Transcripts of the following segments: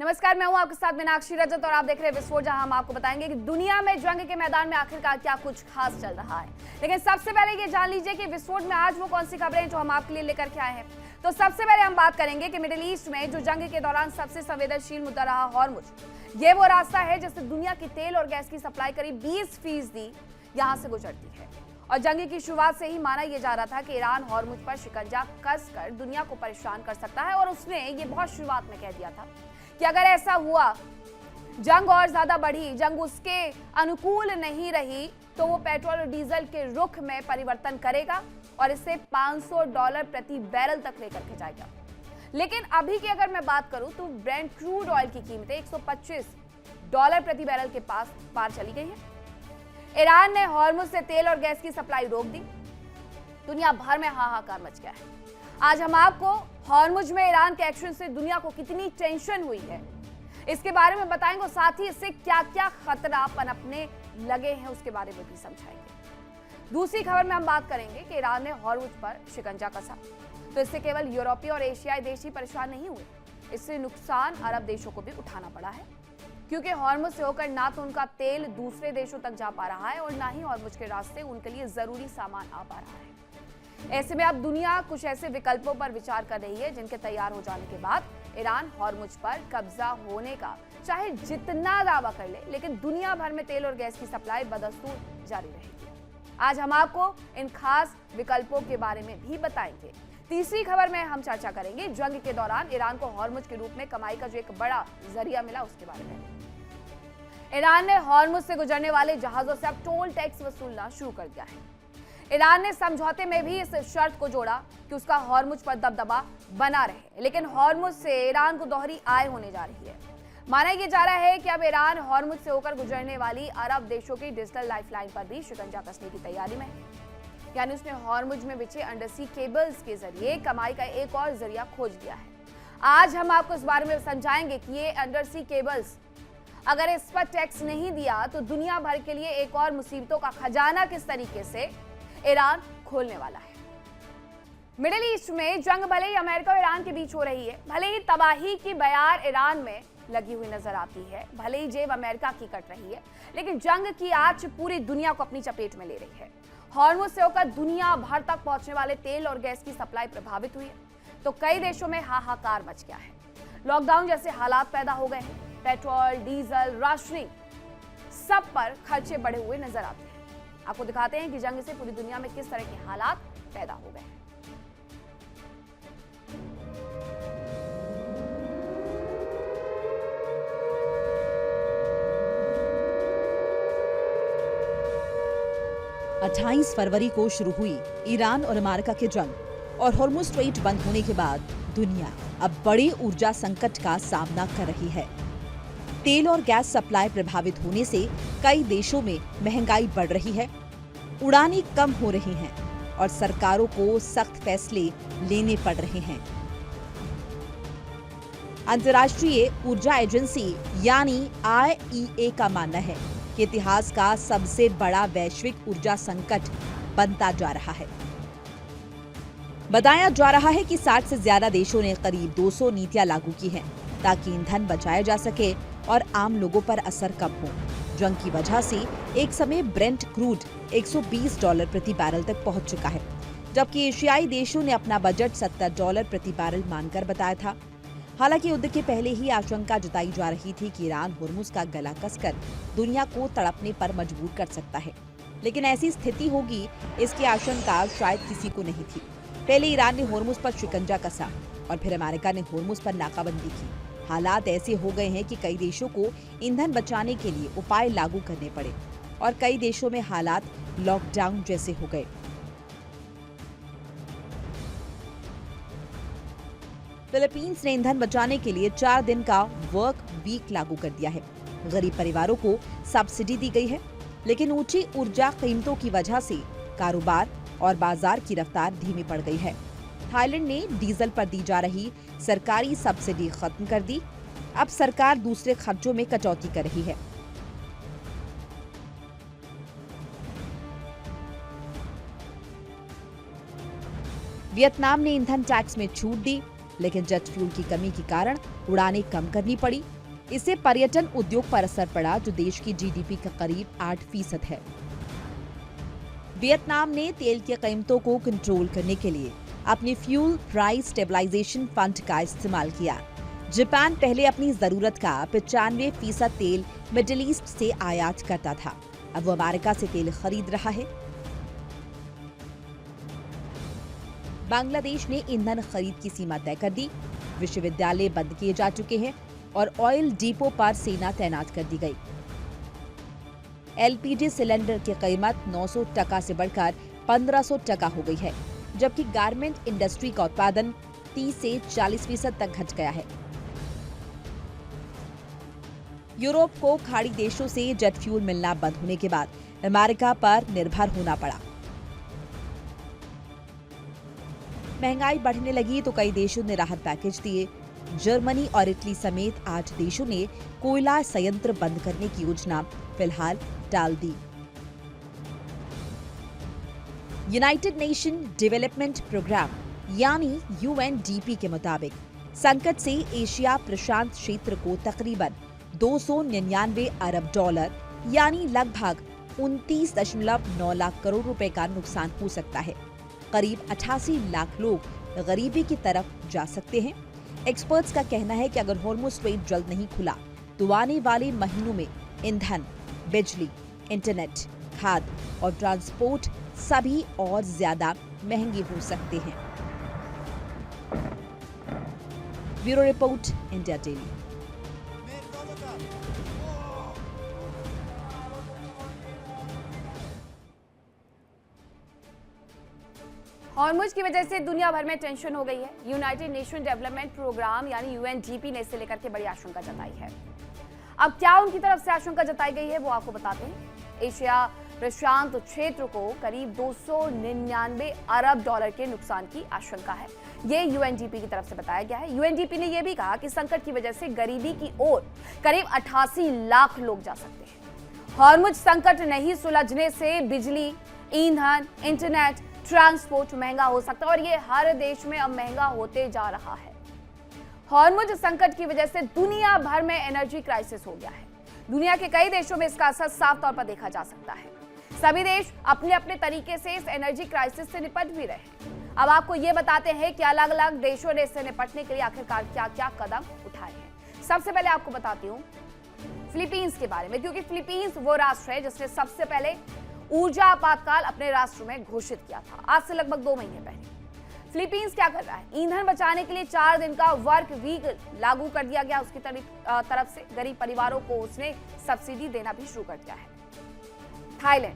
नमस्कार, मैं हूं आपके साथ मीनाक्षी रजत और आप देख रहे हैं विस्फोट, जहां हम आपको बताएंगे कि दुनिया में जंग के मैदान में आखिरकार क्या कुछ खास चल रहा है। लेकिन सबसे पहले ये जान लीजिए कि विस्फोट में आज वो कौन सी खबरें हैं जो हम आपके लिए लेकर के आए हैं। तो सबसे पहले हम बात करेंगे कि मिडिल ईस्ट में जो जंग के दौरान सबसे संवेदनशील मुद्दा रहा हॉर्मुज, ये वो रास्ता है जिससे दुनिया की तेल और गैस की सप्लाई करीब 20% यहां से गुजरती है। और जंग की शुरुआत से ही माना यह जा रहा था कि ईरान हॉर्मुज पर शिकंजा कसकर दुनिया को परेशान कर सकता है और उसने ये बहुत शुरुआत में कह दिया था कि अगर ऐसा हुआ, जंग और ज्यादा बढ़ी, जंग उसके अनुकूल नहीं रही, तो वो पेट्रोल और डीजल के रुख में परिवर्तन करेगा और इसे $500 प्रति बैरल तक लेकर के जाएगा। लेकिन अभी की अगर मैं बात करूं तो ब्रेंट क्रूड ऑयल की कीमतें $125 प्रति बैरल के पार चली गई है। ईरान ने हॉर्मुज से तेल और गैस की सप्लाई रोक दी। दुनिया भर में हाहाकार मच गया है। आज हम आपको हॉर्मुज में ईरान के एक्शन से दुनिया को कितनी टेंशन हुई है, इसके बारे में बताएंगे और साथ ही इससे क्या क्या खतरा पनपने लगे हैं उसके बारे में भी समझाएंगे। दूसरी खबर में हम बात करेंगे कि ईरान ने हॉर्मुज पर शिकंजा कसा, तो इससे केवल यूरोपीय और एशियाई देश ही परेशान नहीं हुए, इससे नुकसान अरब देशों को भी उठाना पड़ा है, क्योंकि हॉर्मुज से होकर ना तो उनका तेल दूसरे देशों तक जा पा रहा है और ना ही हॉर्मुज के रास्ते उनके लिए जरूरी सामान आ पा रहा है। ऐसे में अब दुनिया कुछ ऐसे विकल्पों पर विचार कर रही है जिनके तैयार हो जाने के बाद ईरान हॉर्मुज पर कब्जा होने का चाहे जितना दावा कर ले, लेकिन दुनिया भर में तेल और गैस की सप्लाई बदस्तूर जारी रहेगी। आज हम आपको इन खास विकल्पों के बारे में भी बताएंगे। तीसरी खबर में हम चर्चा करेंगे जंग के दौरान ईरान को हॉर्मुज के रूप में कमाई का जो एक बड़ा जरिया मिला उसके बारे में। ईरान ने हॉर्मुज से गुजरने वाले जहाजों से अब टोल टैक्स वसूलना शुरू कर दिया है। ईरान ने समझौते में भी इस शर्त को जोड़ा कि उसका हॉर्मुज पर दबदबा बना रहे, लेकिन हॉर्मुज से ईरान को दोहरी आय होने जा रही है। माना यह जा रहा है कि अब ईरान हॉर्मुज से होकर गुजरने वाली अरब देशों की डिजिटल लाइफलाइन पर भी शिकंजा कसने की तैयारी में है। यानी उसने हॉर्मुज में बिछे अंडरसी केबल्स के जरिए कमाई का एक और जरिया खोज दिया है। आज हम आपको इस बारे में समझाएंगे कि ये अंडरसी केबल्स अगर इस पर टैक्स नहीं दिया तो दुनिया भर के लिए एक और मुसीबतों का खजाना किस तरीके से ईरान खोलने वाला है। मिडिल ईस्ट में जंग भले ही अमेरिका और ईरान के बीच हो रही है, भले ही तबाही की बयार ईरान में लगी हुई नजर आती है, भले ही जेब अमेरिका की कट रही है, लेकिन जंग की आंच पूरी दुनिया को अपनी चपेट में ले रही है। हॉर्मुज से होकर दुनिया भर तक पहुंचने वाले तेल और गैस की सप्लाई प्रभावित हुई है, तो कई देशों में हाहाकार मच गया है। लॉकडाउन जैसे हालात पैदा हो गए हैं। पेट्रोल, डीजल, राशनिंग, सब पर खर्चे बढ़े हुए नजर आते हैं। आपको दिखाते हैं कि जंग से पूरी दुनिया में किस तरह के हालात पैदा हो गए हैं। अट्ठाईस फरवरी को शुरू हुई ईरान और अमेरिका की जंग और हॉर्मुज स्ट्रेट बंद होने के बाद दुनिया अब बड़े ऊर्जा संकट का सामना कर रही है। तेल और गैस सप्लाई प्रभावित होने से कई देशों में महंगाई बढ़ रही है, उड़ानें कम हो रही हैं और सरकारों को सख्त फैसले लेने पड़ रहे हैं। अंतर्राष्ट्रीय ऊर्जा एजेंसी यानी IEA का मानना है कि इतिहास का सबसे बड़ा वैश्विक ऊर्जा संकट बनता जा रहा है। बताया जा रहा है कि 60 से ज्यादा देशों ने करीब 200 नीतियां लागू की हैं ताकि ईंधन बचाया जा सके और आम लोगों पर असर कम हो। जंग की वजह से एक समय ब्रेंट क्रूड $120 प्रति बैरल तक पहुंच चुका है, जबकि एशियाई देशों ने अपना बजट $70 प्रति बैरल मानकर बताया था। हालांकि युद्ध के पहले ही आशंका जताई जा रही थी कि ईरान हॉर्मुज का गला कसकर दुनिया को तड़पने पर मजबूर कर सकता है, लेकिन ऐसी स्थिति होगी इसकी आशंका शायद किसी को नहीं थी। पहले ईरान ने हॉर्मुज पर शिकंजा कसा और फिर अमेरिका ने हॉर्मुज पर नाकाबंदी की। हालात ऐसे हो गए हैं कि कई देशों को ईंधन बचाने के लिए उपाय लागू करने पड़े और कई देशों में हालात लॉकडाउन जैसे हो गए। फिलीपींस ने ईंधन बचाने के लिए 4 दिन का वर्क वीक लागू कर दिया है। गरीब परिवारों को सब्सिडी दी गई है, लेकिन ऊंची ऊर्जा कीमतों की वजह से कारोबार और बाजार की रफ्तार धीमी पड़ गई है। थाईलैंड ने डीजल पर दी जा रही सरकारी सब्सिडी खत्म कर दी। अब सरकार दूसरे खर्चों में कटौती कर रही है। वियतनाम ने ईंधन टैक्स में छूट दी। लेकिन जेट फ्यूल की कमी के कारण उड़ानें कम करनी पड़ी। इससे पर्यटन उद्योग पर असर पड़ा, जो देश की जीडीपी का करीब 8% है। वियतनाम ने तेल की कीमतों को कंट्रोल करने के लिए अपने फ्यूल प्राइस स्टेबलाइजेशन फंड का इस्तेमाल किया। जापान पहले अपनी जरूरत का 95% तेल मिडिल ईस्ट से आयात करता था, अब वो अमेरिका से तेल खरीद रहा है। बांग्लादेश ने ईंधन खरीद की सीमा तय कर दी, विश्वविद्यालय बंद किए जा चुके हैं और ऑयल डिपो पर सेना तैनात कर दी गई। एलपीजी सिलेंडर की कीमत 900 टका से बढ़कर 1500 टका हो गई है, जबकि गारमेंट इंडस्ट्री का उत्पादन 30 से 40% तक घट गया है। यूरोप को खाड़ी देशों से जेट फ्यूल मिलना बंद होने के बाद अमेरिका पर निर्भर होना पड़ा। महंगाई बढ़ने लगी तो कई देशों ने राहत पैकेज दिए। जर्मनी और इटली समेत 8 देशों ने कोयला संयंत्र बंद करने की योजना फिलहाल टाल दी। यूनाइटेड नेशन डेवलपमेंट प्रोग्राम यानी यूएनडीपी के मुताबिक संकट से एशिया प्रशांत क्षेत्र को तकरीबन 299 अरब डॉलर यानी लगभग 29.9 लाख करोड़ रुपए का नुकसान हो सकता है। करीब 88 लाख लोग गरीबी की तरफ जा सकते हैं। एक्सपर्ट्स का कहना है कि अगर हॉर्मुज़ स्ट्रेट जल्द नहीं खुला तो आने वाले महीनों में ईंधन, बिजली, इंटरनेट, खाद्य और ट्रांसपोर्ट सभी और ज्यादा महंगे हो सकते हैं। Bureau report, India daily. Hormuz की वजह से दुनिया भर में टेंशन हो गई है। यूनाइटेड नेशन डेवलपमेंट प्रोग्राम यानी यूएनडीपी ने इसे लेकर के बड़ी आशंका जताई है। अब क्या उनकी तरफ से आशंका जताई गई है वो आपको बताते हैं। एशिया प्रशांत क्षेत्र को करीब 299 अरब डॉलर के नुकसान की आशंका है, ये यूएनडीपी की तरफ से बताया गया है। यूएनडीपी ने यह भी कहा कि संकट की वजह से गरीबी की ओर करीब 88 लाख लोग जा सकते हैं। हॉर्मुज़ संकट नहीं सुलझने से बिजली, ईंधन, इंटरनेट, ट्रांसपोर्ट महंगा हो सकता है और ये हर देश में अब महंगा होते जा रहा है। हॉर्मुज़ संकट की वजह से दुनिया भर में एनर्जी क्राइसिस हो गया है। दुनिया के कई देशों में इसका असर साफ तौर पर देखा जा सकता है। सभी देश अपने अपने तरीके से इस एनर्जी क्राइसिस से निपट भी रहे हैं। अब आपको ये बताते हैं कि अलग अलग देशों ने इससे निपटने के लिए आखिरकार क्या क्या कदम उठाए हैं। सबसे पहले आपको बताती हूँ फिलीपींस के बारे में, क्योंकि फिलीपींस वो राष्ट्र है जिसने सबसे पहले ऊर्जा आपातकाल अपने राष्ट्र में घोषित किया था, आज से लगभग 2 महीने पहले। फिलीपींस क्या कर रहा है? ईंधन बचाने के लिए 4 दिन का वर्क वीक लागू कर दिया गया उसकी तरफ से। गरीब परिवारों को उसने सब्सिडी देना भी शुरू कर दिया है। थाईलैंड,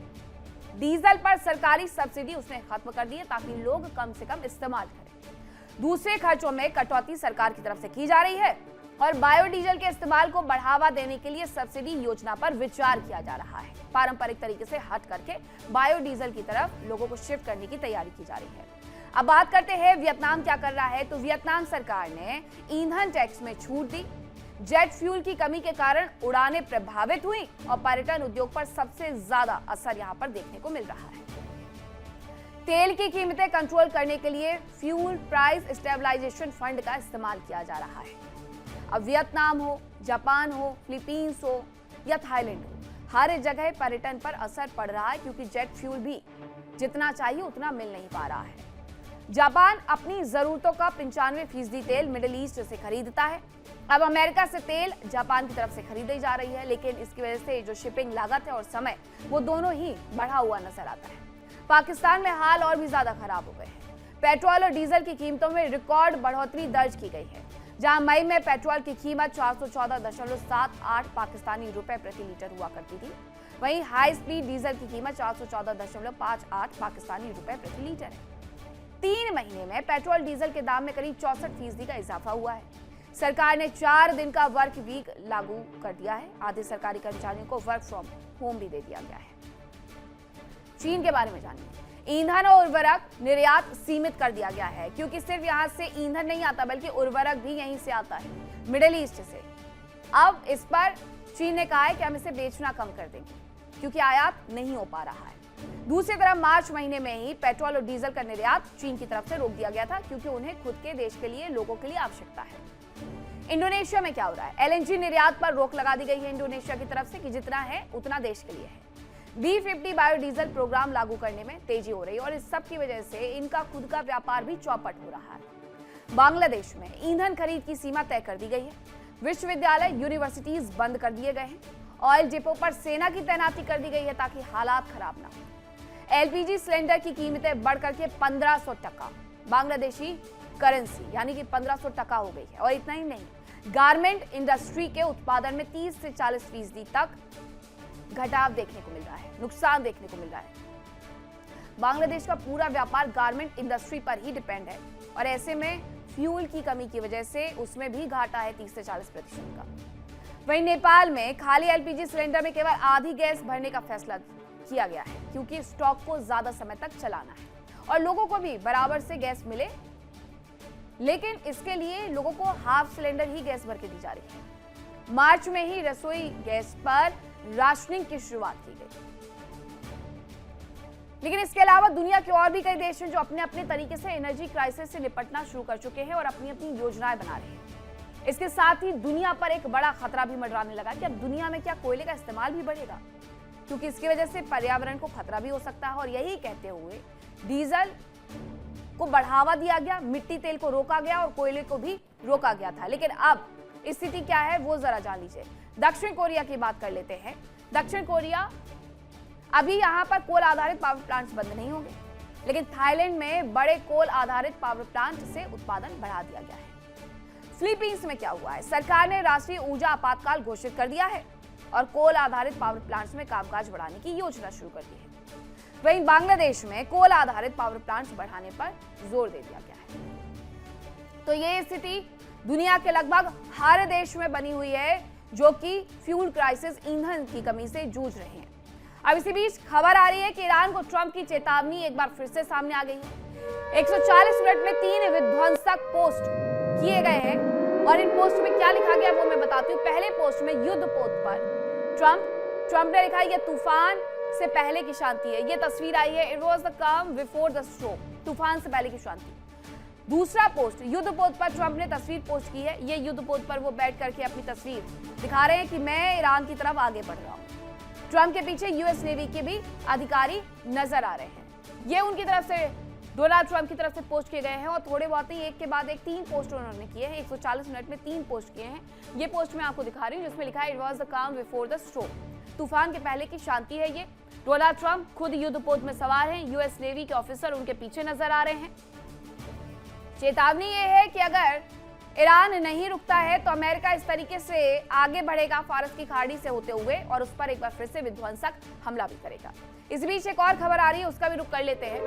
डीजल पर सरकारी सब्सिडी उसने खत्म कर दी है ताकि लोग कम से कम इस्तेमाल करें। दूसरे खर्चों में कटौती सरकार की तरफ से की जा रही है और बायोडीजल के इस्तेमाल को बढ़ावा देने के लिए सब्सिडी योजना पर विचार किया जा रहा है। पारंपरिक तरीके से हट करके बायोडीजल की तरफ लोगों को शिफ्ट करने की तैयारी की जा रही है। अब बात करते हैं वियतनाम क्या कर रहा है। तो वियतनाम सरकार ने ईंधन टैक्स में छूट दी। जेट फ्यूल की कमी के कारण उड़ानें प्रभावित हुई और पर्यटन उद्योग पर सबसे ज्यादा असर यहां पर देखने को मिल रहा है। तेल की कीमतें कंट्रोल करने के लिए फ्यूल प्राइस स्टेबलाइजेशन फंड का इस्तेमाल किया जा रहा है। अब वियतनाम हो, जापान हो, फिलीपींस हो या थाईलैंड हो, हर जगह पर्यटन पर असर पड़ रहा है क्योंकि जेट फ्यूल भी जितना चाहिए उतना मिल नहीं पा रहा है। जापान अपनी जरूरतों का 95% तेल मिडिल ईस्ट से खरीदता है। अब अमेरिका से तेल जापान की तरफ से खरीदी जा रही है, लेकिन इसकी वजह से जो शिपिंग लागत है और समय वो दोनों ही बढ़ा हुआ नजर आता है। पाकिस्तान में हाल और भी ज्यादा खराब हो गए हैं। पेट्रोल और डीजल की कीमतों में रिकॉर्ड बढ़ोतरी दर्ज की गई है, जहां मई में पेट्रोल की कीमत 414.78 पाकिस्तानी रुपए प्रति लीटर हुआ करती थी। वहीं हाई स्पीड डीजल की कीमत 414.58 पाकिस्तानी रुपए प्रति लीटर है। 3 महीने में पेट्रोल डीजल के दाम में करीब 64% का इजाफा हुआ है। सरकार ने 4 दिन का वर्क वीक लागू कर दिया है। आधे सरकारी कर्मचारियों को वर्क फ्रॉम होम भी दे दिया गया है। चीन के बारे में जानिए। ईंधन और उर्वरक निर्यात सीमित कर दिया गया है, क्योंकि सिर्फ यहां से ईंधन नहीं आता बल्कि उर्वरक भी यहीं से आता है, मिडिल ईस्ट से। अब इस पर चीन ने कहा है कि हम इसे बेचना कम कर देंगे क्योंकि आयात नहीं हो पा रहा है। दूसरी तरफ मार्च महीने में ही पेट्रोल और डीजल का निर्यात चीन की तरफ से रोक दिया गया था, क्योंकि उन्हें खुद के देश के लिए, लोगों के लिए आवश्यकता है। इंडोनेशिया में क्या हो रहा है? एलएनजी निर्यात पर रोक लगा दी गई है इंडोनेशिया की तरफ से कि जितना है उतना देश के लिए है। B50 बायोडीजल प्रोग्राम लागू करने में तेजी हो रही है और इस सब की वजह से इनका खुद का व्यापार भी चौपट हो रहा है। बांग्लादेश में ईंधन खरीद की सीमा तय कर दी गई है। विश्वविद्यालय, यूनिवर्सिटीज बंद कर दिए गए हैं। ऑयल डिपो पर सेना की तैनाती कर दी गई है ताकि हालात खराब ना हो। एलपीजी सिलेंडर की कीमतें बढ़कर के 1500 टका बांग्लादेशी करेंसी यानी कि 1500 टका हो गई है। और इतना ही नहीं, गारमेंट इंडस्ट्री के उत्पादन में 30 से 40% तक घटाव देखने को मिल रहा है, नुकसान देखने को मिल रहा है। बांग्लादेश का पूरा व्यापार गारमेंट इंडस्ट्री पर ही डिपेंड है और ऐसे में फ्यूल की कमी की वजह से उसमें भी घाटा है 30 से 40% का। वहीं नेपाल में खाली एलपीजी सिलेंडर में केवल आधी गैस भरने का फैसला किया गया है, क्योंकि स्टॉक को ज्यादा समय तक चलाना है और लोगों को भी बराबर से गैस मिले, लेकिन इसके लिए लोगों को हाफ सिलेंडर ही गैस भर के दी जा रही है। मार्च में ही रसोई गैस पर राशनिंग की शुरुआत की गई। लेकिन इसके अलावा दुनिया के और भी कई देश हैं जो अपने अपने तरीके से एनर्जी क्राइसिस से निपटना शुरू कर चुके हैं और अपनी अपनी योजनाएं बना रहे हैं। इसके साथ ही दुनिया पर एक बड़ा खतरा भी मंडराने लगा कि अब दुनिया में क्या कोयले का इस्तेमाल भी बढ़ेगा, क्योंकि इसकी वजह से पर्यावरण को खतरा भी हो सकता है। और यही कहते हुए डीजल को बढ़ावा दिया गया, मिट्टी तेल को रोका गया और कोयले को भी रोका गया था। लेकिन अब स्थिति क्या है वो जरा जान लीजिए। दक्षिण कोरिया की बात कर लेते हैं। दक्षिण कोरिया, अभी यहां पर कोल आधारित पावर प्लांट्स बंद नहीं होंगे, लेकिन थाईलैंड में बड़े कोल आधारित पावर प्लांट से उत्पादन बढ़ा दिया गया है। फिलीपींस में क्या हुआ है? सरकार ने राष्ट्रीय ऊर्जा आपातकाल घोषित कर दिया है और कोल आधारित पावर प्लांट्स में कामकाज बढ़ाने की योजना शुरू कर दी है। वहीं बांग्लादेश में कोल आधारित पावर प्लांट्स बढ़ाने पर जोर दे दिया गया है। तो ये स्थिति दुनिया के लगभग हर देश में बनी हुई है जो कि फ्यूल क्राइसिस, ईंधन की कमी से जूझ रहे हैं। अब इसी बीच खबर आ रही है कि ईरान को ट्रंप की चेतावनी एक बार फिर से सामने आ गई है। 140 मिनट में 3 विध्वंसक पोस्ट किए गए हैं और इन पोस्ट में क्या लिखा गया वो मैं बताती हूँ। पहले पोस्ट में युद्ध पोत पर ट्रंप ने लिखा है ये तूफान से पहले की शांति है। ये तस्वीर आई है, इट वाज द काम बिफोर द स्ट्रोम, तूफान से पहले की शांति। दूसरा पोस्ट युद्ध पोत पर ट्रंप ने तस्वीर पोस्ट की है। ये युद्ध पोत पर वो बैठ करके अपनी तस्वीर दिखा रहे हैं कि मैं ईरान की तरफ आगे बढ़ रहा हूँ। ट्रंप के पीछे यूएस नेवी के भी अधिकारी नजर आ रहे हैं। ये उनकी तरफ से, डोनाल्ड ट्रंप की तरफ से पोस्ट किए गए हैं और थोड़े बहुत ही एक के बाद एक 3 पोस्ट उन्होंने किए हैं। 140 मिनट में 3 पोस्ट किए हैं। ये पोस्ट मैं आपको दिखा रही हूँ जिसमें लिखा है इट वाज द काम बिफोर द स्ट्रोम, तूफान के पहले की शांति है ये। डोनाल्ड ट्रंप खुद युद्ध पोत में सवार हैं, यूएस नेवी के ऑफिसर उनके पीछे नजर आ रहे हैं। चेतावनी ये है कि अगर ईरान नहीं रुकता है तो अमेरिका इस तरीके से आगे बढ़ेगा फारस की खाड़ी से होते हुए और उस पर एक बार फिर से विध्वंसक हमला भी करेगा। इस बीच एक और खबर आ रही है, उसका भी रुख कर लेते हैं।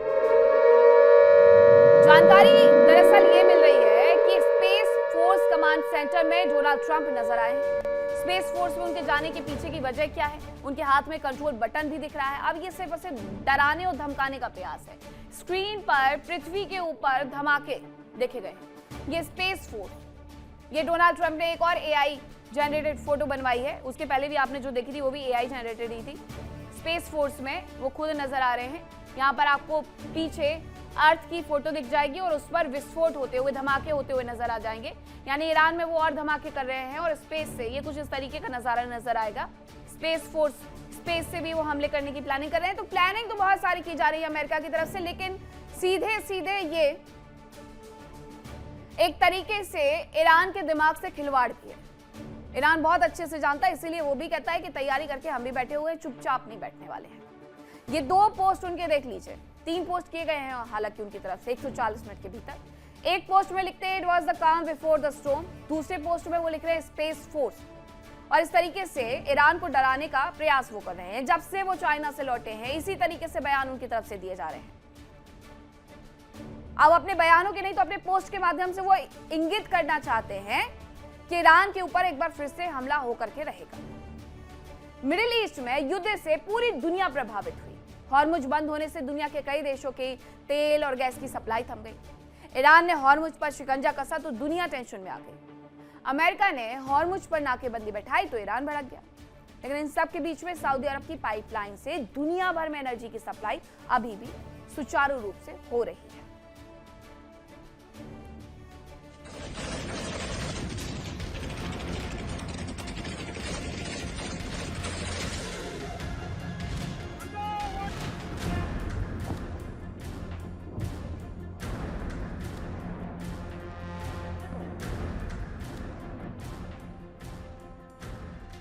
जानकारी दरअसल ये मिल रही है कि स्पेस फोर्स कमांड सेंटर में डोनाल्ड ट्रंप नजर आए हैं। स्पेस फोर्स में उनके जाने के पीछे की वजह क्या है? उनके हाथ में कंट्रोल बटन भी दिख रहा है। अब ये सिर्फ और सिर्फ डराने और धमकाने का प्रयास है। स्क्रीन पर पृथ्वी के ऊपर धमाके देखे गए हैं। ये स्पेस फोर्स, ये डोनाल्ड ट्रंप ने एक और एआई जनरेटेड फोटो बनवाई है। उसके पहले भी आपने जो देखी थी वो भी एआई जनरेटेड ही थी। स्पेस फोर्स में वो खुद नजर आ रहे हैं। यहाँ पर आपको पीछे अर्थ की फोटो दिख जाएगी और उस पर विस्फोट होते हुए, धमाके होते हुए नजर आ जाएंगे। यानी ईरान में वो और धमाके कर रहे हैं और स्पेस से ये कुछ इस तरीके का नजारा नजर आएगा। स्पेस फोर्स, स्पेस से भी वो हमले करने की प्लानिंग कर रहे हैं। तो प्लानिंग तो बहुत सारी की जा रही है अमेरिका की तरफ से, लेकिन सीधे सीधे ये एक तरीके से ईरान के दिमाग से खिलवाड़ की है। ईरान बहुत अच्छे से जानता है, इसीलिए वो भी कहता है कि तैयारी करके हम भी बैठे हुए हैं, चुपचाप नहीं बैठने वाले हैं। ये 2 पोस्ट उनके देख लीजिए, 3 पोस्ट किए गए हैं हालांकि उनकी तरफ से 140 मिनट के भीतर। एक पोस्ट में लिखते हैं इट वाज द काम बिफोर द स्टॉर्म, दूसरे पोस्ट में वो लिख रहे हैं स्पेस फोर्स। और इस तरीके से ईरान को डराने का प्रयास वो कर रहे हैं। जब से वो चाइना से लौटे हैं इसी तरीके से बयान उनकी तरफ से दिए जा रहे हैं। अब अपने बयानों के नहीं तो अपने पोस्ट के माध्यम से वो इंगित करना चाहते हैं कि ईरान के ऊपर एक बार फिर से हमला होकर के रहेगा। मिडिल ईस्ट में युद्ध से पूरी दुनिया प्रभावित हुई। हॉर्मुज बंद होने से दुनिया के कई देशों की तेल और गैस की सप्लाई थम गई। ईरान ने हॉर्मुज पर शिकंजा कसा तो दुनिया टेंशन में आ गई। अमेरिका ने हॉर्मुज पर नाकेबंदी बैठाई तो ईरान भड़क गया। लेकिन इन सब के बीच में सऊदी अरब की पाइपलाइन से दुनिया भर में एनर्जी की सप्लाई अभी भी सुचारू रूप से हो रही है।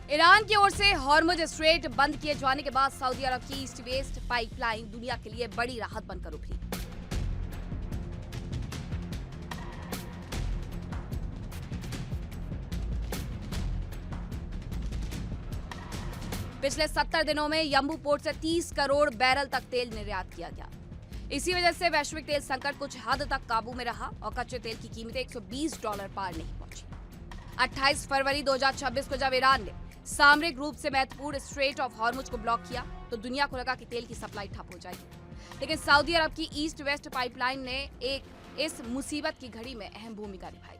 ईरान की ओर से हॉर्मुज स्ट्रेट बंद किए जाने के बाद सऊदी अरब की ईस्ट वेस्ट पाइपलाइन दुनिया के लिए बड़ी राहत बनकर उभरी। पिछले 70 दिनों में यंबू पोर्ट से 30 करोड़ बैरल तक तेल निर्यात किया गया। इसी वजह से वैश्विक तेल संकट कुछ हद तक काबू में रहा और कच्चे तेल की कीमतें $120 पार नहीं पहुंची। 28 फरवरी 2026 को जब ईरान ने सामरिक रूप से महत्वपूर्ण स्ट्रेट ऑफ हॉर्मुज को ब्लॉक किया तो दुनिया को लगा कि तेल की सप्लाई ठप हो जाएगी। लेकिन सऊदी अरब की ईस्ट वेस्ट पाइपलाइन ने इस मुसीबत की घड़ी में अहम भूमिका निभाई।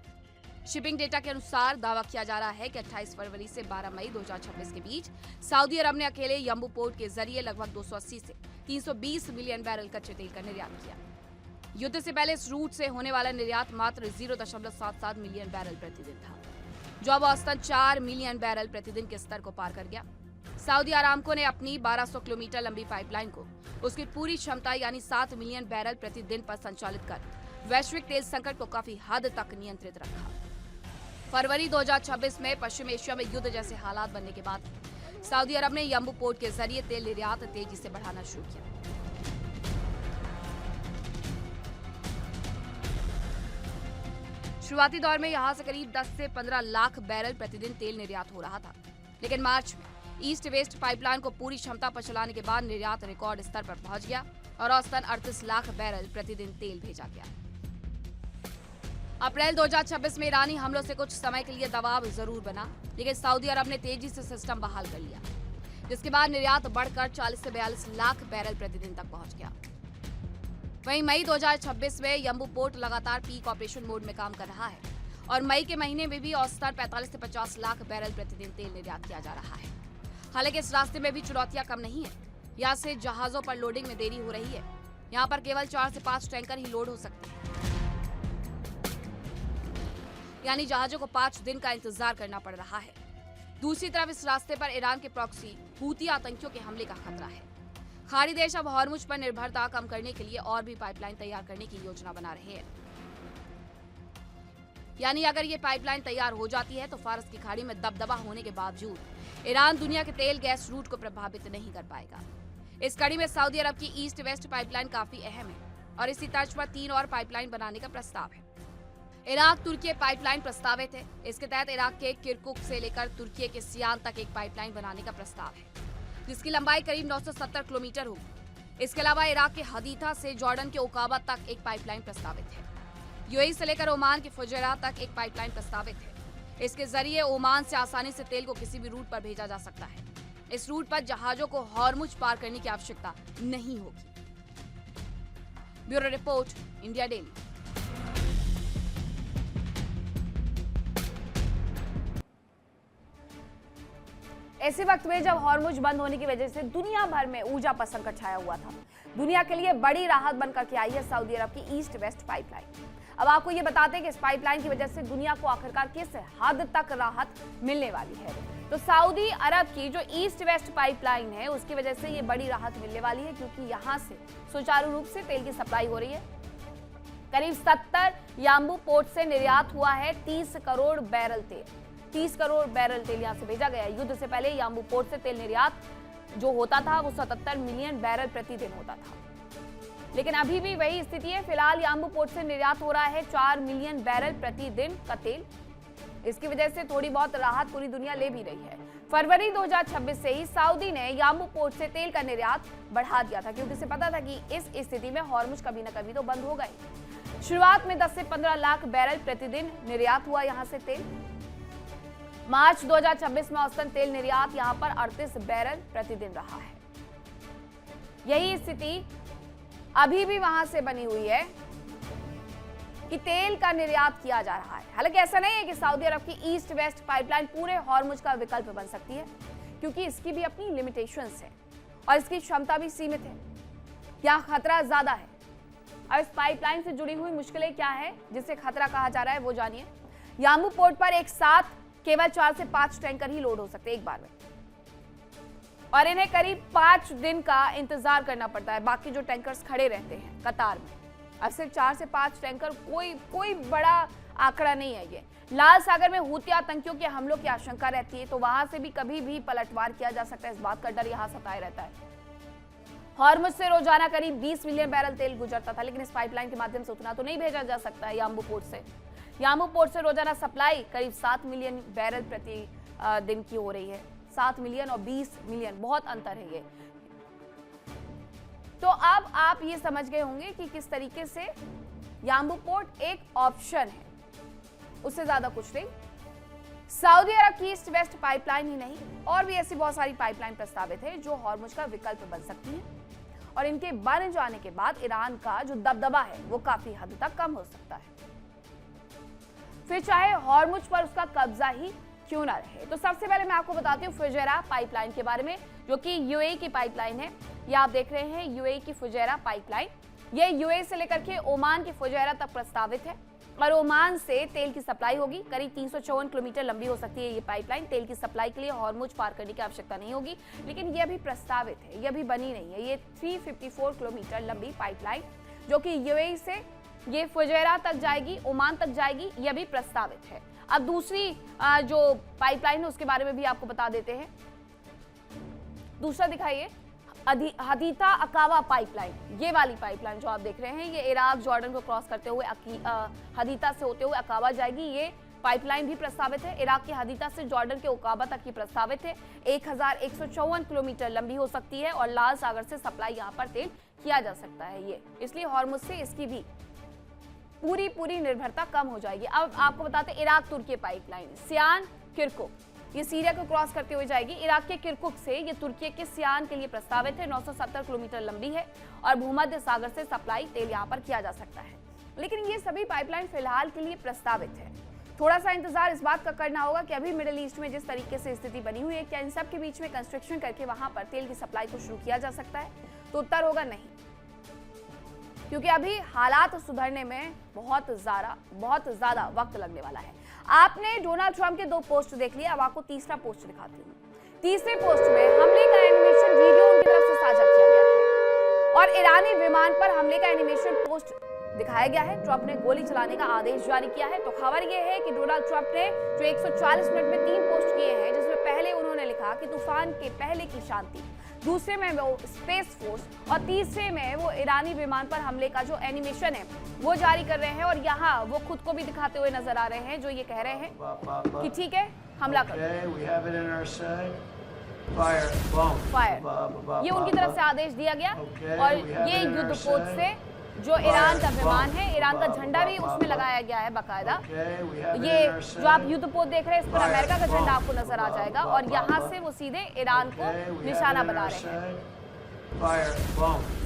शिपिंग डेटा के अनुसार दावा किया जा रहा है कि 28 फरवरी से 12 मई 2026 के बीच सऊदी अरब ने अकेले यंबू पोर्ट के जरिए लगभग 280 से 320 मिलियन बैरल कच्चे तेल का निर्यात किया। युद्ध से पहले इस रूट से होने वाला निर्यात मात्र 0.77 मिलियन बैरल प्रतिदिन था, जो अब औसतन 4 मिलियन बैरल प्रतिदिन के स्तर को पार कर गया। सऊदी अरामको ने अपनी 1200 किलोमीटर लंबी पाइपलाइन को उसकी पूरी क्षमता यानी 7 मिलियन बैरल प्रतिदिन पर संचालित कर वैश्विक तेल संकट को काफी हद तक नियंत्रित रखा। फरवरी 2026 में पश्चिम एशिया में युद्ध जैसे हालात बनने के बाद सऊदी अरब ने यंबू पोर्ट के जरिए तेल निर्यात तेजी से बढ़ाना शुरू किया। शुरुआती दौर में यहां से करीब 10 से 15 लाख बैरल प्रतिदिन तेल निर्यात हो रहा था, लेकिन मार्च में ईस्ट वेस्ट पाइपलाइन को पूरी क्षमता पर चलाने के बाद निर्यात रिकॉर्ड स्तर पर पहुंच गया और औसतन 38 लाख बैरल प्रतिदिन तेल भेजा गया। अप्रैल 2026 में ईरानी हमलों से कुछ समय के लिए दबाव जरूर बना, लेकिन सऊदी अरब ने तेजी से सिस्टम बहाल कर लिया, जिसके बाद निर्यात बढ़कर 40 से 42 लाख बैरल प्रतिदिन तक पहुंच गया। वहीं मई 2026 में यंबू पोर्ट लगातार पीक ऑपरेशन मोड में काम कर रहा है और मई के महीने में भी औसतन 45 से 50 लाख बैरल प्रतिदिन तेल निर्यात किया जा रहा है। हालांकि इस रास्ते में भी चुनौतियां कम नहीं है। यहाँ से जहाजों पर लोडिंग में देरी हो रही है। यहाँ पर केवल 4 से 5 टैंकर ही लोड हो सकते हैं, यानी जहाजों को 5 दिन का इंतजार करना पड़ रहा है। दूसरी तरफ इस रास्ते पर ईरान के प्रॉक्सी हूती आतंकियों के हमले का खतरा है। खाड़ी देश अब हॉर्मुज पर निर्भरता कम करने के लिए और भी पाइपलाइन तैयार करने की योजना बना रहे हैं। यानी अगर ये पाइपलाइन तैयार हो जाती है तो फारस की खाड़ी में दबदबा होने के बावजूद ईरान दुनिया के तेल गैस रूट को प्रभावित नहीं कर पाएगा। इस कड़ी में सऊदी अरब की ईस्ट वेस्ट पाइपलाइन काफी अहम है और इसी तर्ज पर 3 और पाइपलाइन बनाने का प्रस्ताव है। इराक तुर्की पाइपलाइन प्रस्तावित है। इसके तहत इराक के किरकुक से लेकर तुर्की के सियान तक एक पाइपलाइन बनाने का प्रस्ताव है, जिसकी लंबाई करीब 970 किलोमीटर होगी। इसके अलावा इराक के हदीथा से जॉर्डन के उकाबा तक एक पाइपलाइन प्रस्तावित है। यूएई से लेकर ओमान के फुजैरा तक एक पाइपलाइन प्रस्तावित है। इसके जरिए ओमान से आसानी से तेल को किसी भी रूट पर भेजा जा सकता है। इस रूट पर जहाजों को हॉर्मुज पार करने की आवश्यकता नहीं होगी। Bureau report, India daily. ऐसे वक्त में जब हॉर्मुज बंद होने की वजह से दुनिया भर में ऊर्जा पर संकट छाया हुआ था, दुनिया के लिए बड़ी राहत बनकर के आई है सऊदी अरब की ईस्ट वेस्ट पाइपलाइन। अब आपको ये बताते हैं कि इस पाइपलाइन की वजह से दुनिया को आखिरकार किस हद तक राहत मिलने वाली है। तो सऊदी अरब की जो ईस्ट वेस्ट पाइपलाइन है उसकी वजह से ये बड़ी राहत मिलने वाली है, क्योंकि यहाँ से सुचारू रूप से तेल की सप्लाई हो रही है। करीब 70 यंबू पोर्ट से निर्यात हुआ है 30 करोड़ बैरल तेल। 30 करोड़ बैरल तेल यहाँ से भेजा गया। युद्ध से पहले यंबू पोर्ट से तेल निर्यात जो होता था वो 77 मिलियन बैरल प्रतिदिन होता था, लेकिन अभी भी वही स्थिति है। फिलहाल यंबू पोर्ट से निर्यात हो रहा है 4 मिलियन बैरल प्रतिदिन का तेल। इसकी वजह से थोड़ी बहुत राहत पूरी दुनिया ले भी रही है। फरवरी 2026 से ही सऊदी ने यंबू पोर्ट से तेल का निर्यात बढ़ा दिया था, क्योंकि उसे पता था कि इस स्थिति में हॉर्मुज कभी न कभी तो बंद होगा ही। शुरुआत में 10 से 15 लाख बैरल प्रतिदिन निर्यात हुआ यहां से तेल। मार्च 2026 में औसतन तेल निर्यात यहां पर 38 बैरल प्रतिदिन रहा है। यही स्थिति अभी भी वहां से बनी हुई है कि तेल का निर्यात किया जा रहा है। हालांकि ऐसा नहीं है कि सऊदी अरब की ईस्ट वेस्ट पाइपलाइन पूरे हॉर्मुज का विकल्प बन सकती है, क्योंकि इसकी भी अपनी लिमिटेशंस है और इसकी क्षमता भी सीमित है। क्या खतरा ज्यादा है? और इस पाइपलाइन से जुड़ी हुई मुश्किलें क्या है जिससे खतरा कहा जा रहा है, वो जानिए। याम्बू पोर्ट पर एक साथ केवल 4 से 5 टैंकर ही लोड हो सकते हैं एक बार में, और इन्हें करीब 5 दिन का इंतजार करना पड़ता है। बाकी जो टैंकर्स खड़े रहते हैं कतार में, अब सिर्फ 4 से 5 टैंकर कोई बड़ा आंकड़ा नहीं है। ये लाल सागर में हूती आतंकियों के हमलों की आशंका रहती है, तो वहां से भी कभी भी पलटवार किया जा सकता है, इस बात का डर यहां सताए रहता है। हॉर्मुज से रोजाना करीब 20 मिलियन बैरल तेल गुजरता था, लेकिन इस पाइपलाइन के माध्यम से उतना तो नहीं भेजा जा सकता है। याम्बू पोर्ट से रोजाना सप्लाई करीब 7 मिलियन बैरल प्रति दिन की हो रही है। 7 मिलियन और 20 मिलियन, बहुत अंतर है ये। तो अब आप ये समझ गए होंगे कि किस तरीके से याम्बू पोर्ट एक ऑप्शन है, उससे ज्यादा कुछ नहीं। सऊदी अरब की ईस्ट वेस्ट पाइपलाइन ही नहीं, और भी ऐसी बहुत सारी पाइपलाइन प्रस्तावित है जो हॉर्मुज का विकल्प बन सकती हैं, और इनके बन जाने के बाद ईरान का जो दबदबा है वो काफी हद तक कम हो सकता है, फिर चाहे हॉर्मुज पर उसका कब्जा ही क्यों ना रहे। तो सबसे पहले मैं आपको बताती हूँ फुजैरा पाइपलाइन के बारे में, जो कि यूएई की पाइपलाइन है। ये आप देख रहे हैं यूएई की फुजैरा पाइपलाइन। ये यूएई से लेकर के ओमान की फुजैरा तक प्रस्तावित है, और ओमान से तेल की सप्लाई होगी। करीब 354 किलोमीटर लंबी हो सकती है ये पाइपलाइन। तेल की सप्लाई के लिए हॉर्मुज पार करने की आवश्यकता नहीं होगी, लेकिन ये अभी प्रस्तावित है, ये अभी बनी नहीं है। ये 354 किलोमीटर लंबी पाइपलाइन जो कि यूएई से ये फुजैरा तक जाएगी, ओमान तक जाएगी, ये अभी प्रस्तावित है। अब दूसरी जो पाइपलाइन है उसके बारे में भी आपको बता देते हैं। दूसरा दिखाइए, हदीथा अकावा पाइपलाइन। ये वाली पाइपलाइन जो आप देख रहे हैं, ये इराक जॉर्डन को क्रॉस करते हुए हदीथा से होते हुए अकावा जाएगी। ये पाइपलाइन भी प्रस्तावित है। इराक की हदीथा से जॉर्डन के अकावा तक की प्रस्तावित है। 1154 किलोमीटर लंबी हो सकती है, और लाल सागर से सप्लाई यहाँ पर तेल किया जा सकता है ये, इसलिए हॉर्मुज से इसकी भी पूरी निर्भरता कम हो जाएगी। अब आपको बताते हैं इराक तुर्की पाइपलाइन, सियान किरकुक, ये सीरिया को क्रॉस करते हुए जाएगी। इराक के किरकुक से ये तुर्की के सियान के लिए प्रस्तावित है। 970 किलोमीटर लंबी है, और भूमध्य सागर से सप्लाई तेल यहाँ पर किया जा सकता है। लेकिन ये सभी पाइपलाइन फिलहाल के लिए प्रस्तावित है। थोड़ा सा इंतजार इस बात का करना होगा कि अभी मिडिल ईस्ट में जिस तरीके से स्थिति बनी हुई है, क्या इन सब के बीच में कंस्ट्रक्शन करके वहां पर तेल की सप्लाई को शुरू किया जा सकता है? तो उत्तर होगा नहीं, क्योंकि अभी हालात सुधरने में बहुत ज्यादा वक्त लगने वाला है। आपने डोनाल्ड ट्रंप के 2 पोस्ट देख लिए, अब आपको तीसरा पोस्ट दिखाती हूँ। तीसरे पोस्ट में हमले का एनिमेशन वीडियो उनकी तरफ से साझा किया गया है, और ईरानी विमान पर हमले का एनिमेशन पोस्ट दिखाया गया है। ट्रंप ने गोली चलाने का आदेश जारी किया है। तो खबर यह है कि डोनाल्ड ट्रंप ने जो 140 मिनट में 3 पोस्ट किए हैं, जिसमें पहले उन्होंने लिखा कि तूफान के पहले की शांति, दूसरे में वो स्पेस फोर्स, और तीसरे में वो ईरानी विमान पर हमले का जो एनिमेशन है वो जारी कर रहे हैं। और यहाँ वो खुद को भी दिखाते हुए नजर आ रहे हैं, जो ये कह रहे हैं कि ठीक है, हमला करो, फायर। ये उनकी तरफ से आदेश दिया गया, और ये युद्धपोत से जो ईरान का विमान है, ईरान का झंडा भी उसमें लगाया गया है बाकायदा। ये जो आप युद्धपोत देख रहे हैं, इस पर अमेरिका का झंडा आपको नजर आ जाएगा, और यहाँ से वो सीधे ईरान को निशाना बना रहे हैं।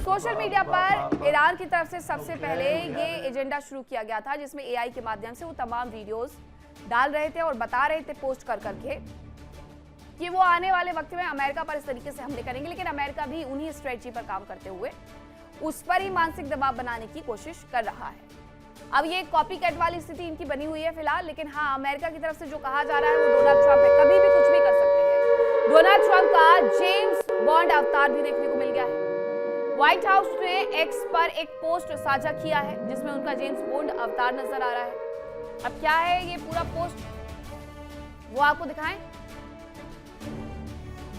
सोशल मीडिया पर ईरान की तरफ से सबसे पहले ये एजेंडा शुरू किया गया था, जिसमें एआई के माध्यम से वो तमाम वीडियोस डाल रहे थे और बता रहे थे पोस्ट कर करके कि वो आने वाले वक्त में अमेरिका पर इस तरीके से हमले करेंगे। लेकिन अमेरिका भी उन्हीं स्ट्रेटजी पर काम करते हुए उस पर ही मानसिक दबाव बनाने की कोशिश कर रहा है। अब ये कॉपी कैट वाली स्थिति इनकी बनी हुई है फिलहाल, लेकिन हाँ, अमेरिका की तरफ से जो कहा जा रहा है वो डोनाल्ड ट्रंप है, कभी भी कुछ भी कर सकते हैं। डोनाल्ड ट्रंप का जेम्स बॉन्ड अवतार भी देखने को मिल गया है। व्हाइट हाउस ने एक्स पर एक पोस्ट साझा किया है, जिसमें उनका जेम्स बॉन्ड अवतार नजर आ रहा है। अब क्या है ये पूरा पोस्ट, वो आपको दिखाएं।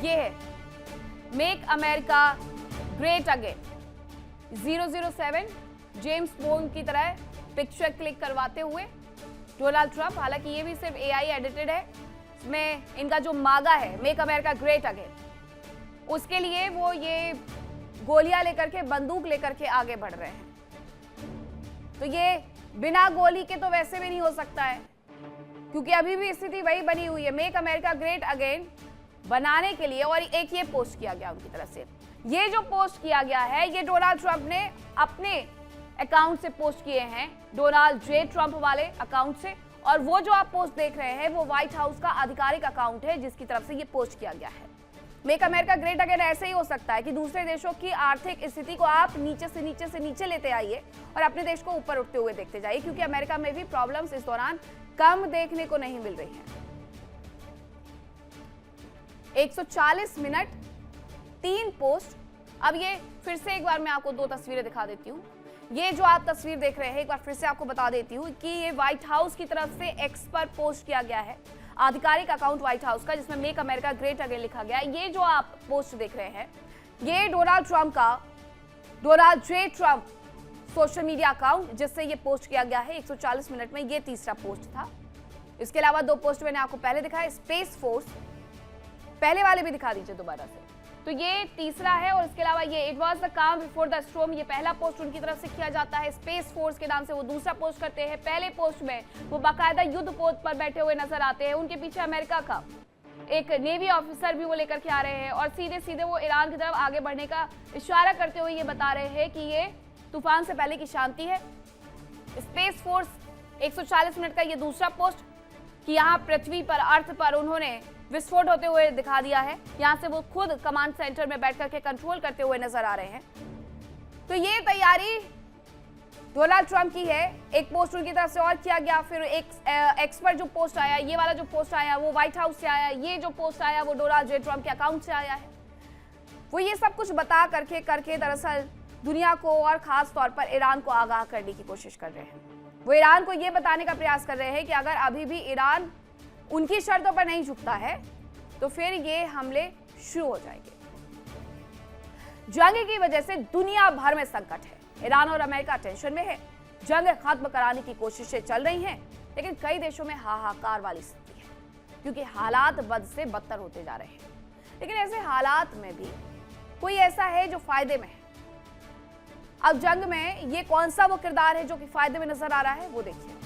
ये है make America great again 007, James bond की तरह पिक्चर क्लिक करवाते हुए डोनाल्ड ट्रंप। हालांकि ये भी सिर्फ एआई एडिटेड है, इसमें इनका जो मागा है मेक अमेरिका ग्रेट अगेन, उसके लिए वो ये गोलियां लेकर के, बंदूक लेकर के आगे बढ़ रहे हैं। तो ये बिना गोली के तो वैसे भी नहीं हो सकता है, क्योंकि अभी भी स्थिति वही बनी हुई है, मेक अमेरिका ग्रेट अगेन बनाने के लिए। और एक ये पोस्ट किया गया उनकी तरफ से, ये जो पोस्ट किया गया है ये डोनाल्ड ट्रंप ने अपने अकाउंट से पोस्ट किए हैं, डोनाल्ड जे ट्रंप वाले अकाउंट से। और वो जो आप पोस्ट देख रहे हैं वो व्हाइट हाउस का आधिकारिक अकाउंट है, जिसकी तरफ से ये पोस्ट किया गया है। मेक अमेरिका ग्रेट अगेन ऐसे ही हो सकता है कि दूसरे देशों की आर्थिक स्थिति को आप नीचे से नीचे लेते आइए और अपने देश को ऊपर उठते हुए देखते जाइए, क्योंकि अमेरिका में भी प्रॉब्लम्स इस दौरान कम देखने को नहीं मिल रही है। 140 मिनट 3 पोस्ट। अब ये फिर से एक बार मैं आपको 2 तस्वीरें दिखा देती हूँ। ये जो आप तस्वीर देख रहे हैं, एक बार फिर से आपको बता देती हूँ कि ये व्हाइट हाउस की तरफ से एक्स पर पोस्ट किया गया है, आधिकारिक अकाउंट व्हाइट हाउस का, जिसमें मेक अमेरिका ग्रेट अगेन लिखा गया है। ये जो आप पोस्ट देख रहे हैं, ये डोनाल्ड ट्रंप का, Donald J Trump social media account, जिससे ये पोस्ट किया गया है 140 मिनट में। ये तीसरा पोस्ट था। इसके अलावा 2 पोस्ट मैंने आपको पहले दिखाया, स्पेस फोर्स, पहले वाले भी दिखा दीजिए दोबारा से, तो ये तीसरा है। और इसके अलावा ये इट वाज द काम बिफोर द स्टॉर्म, ये पहला पोस्ट उनकी तरफ से किया जाता है। स्पेस फोर्स के नाम से वो दूसरा पोस्ट करते हैं। पहले पोस्ट में वो बाकायदा युद्ध पोत पर बैठे हुए नजर आते हैं, उनके पीछे अमेरिका का एक नेवी ऑफिसर भी वो लेकर के आ रहे हैं और सीधे सीधे वो ईरान की तरफ आगे बढ़ने का इशारा करते हुए ये बता रहे हैं कि ये तूफान से पहले की शांति है। स्पेस फोर्स 140 मिनट का ये दूसरा पोस्ट कि यहाँ पृथ्वी पर, अर्थ पर उन्होंने विस्फोट होते हुए दिखा दिया है। यहाँ से वो खुद कमांड सेंटर में बैठ करके कंट्रोल करते हुए नजर आ रहे हैं। तो ये तैयारी डोनाल्ड ट्रंप की है। एक पोस्ट उनकी तरफ से और किया गया, फिर एक एक्स पर जो पोस्ट आया, ये वाला जो पोस्ट आया वो व्हाइट हाउस से आया, ये जो पोस्ट आया वो डोनाल्ड जे ट्रंप के अकाउंट से आया है। वो ये सब कुछ बता करके दरअसल दुनिया को और खास तौर पर ईरान को आगाह करने की कोशिश कर रहे हैं। वो ईरान को ये बताने का प्रयास कर रहे हैं कि अगर अभी भी ईरान उनकी शर्तों पर नहीं झुकता है तो फिर ये हमले शुरू हो जाएंगे। जंग की वजह से दुनिया भर में संकट है। ईरान और अमेरिका टेंशन में है। जंग खत्म कराने की कोशिशें चल रही हैं, लेकिन कई देशों में हाहाकार वाली स्थिति है, क्योंकि हालात बद से बदतर होते जा रहे हैं। लेकिन ऐसे हालात में भी कोई ऐसा है जो फायदे में है। अब जंग में ये कौन सा वो किरदार है जो कि फायदे में नजर आ रहा है, वो देखिए।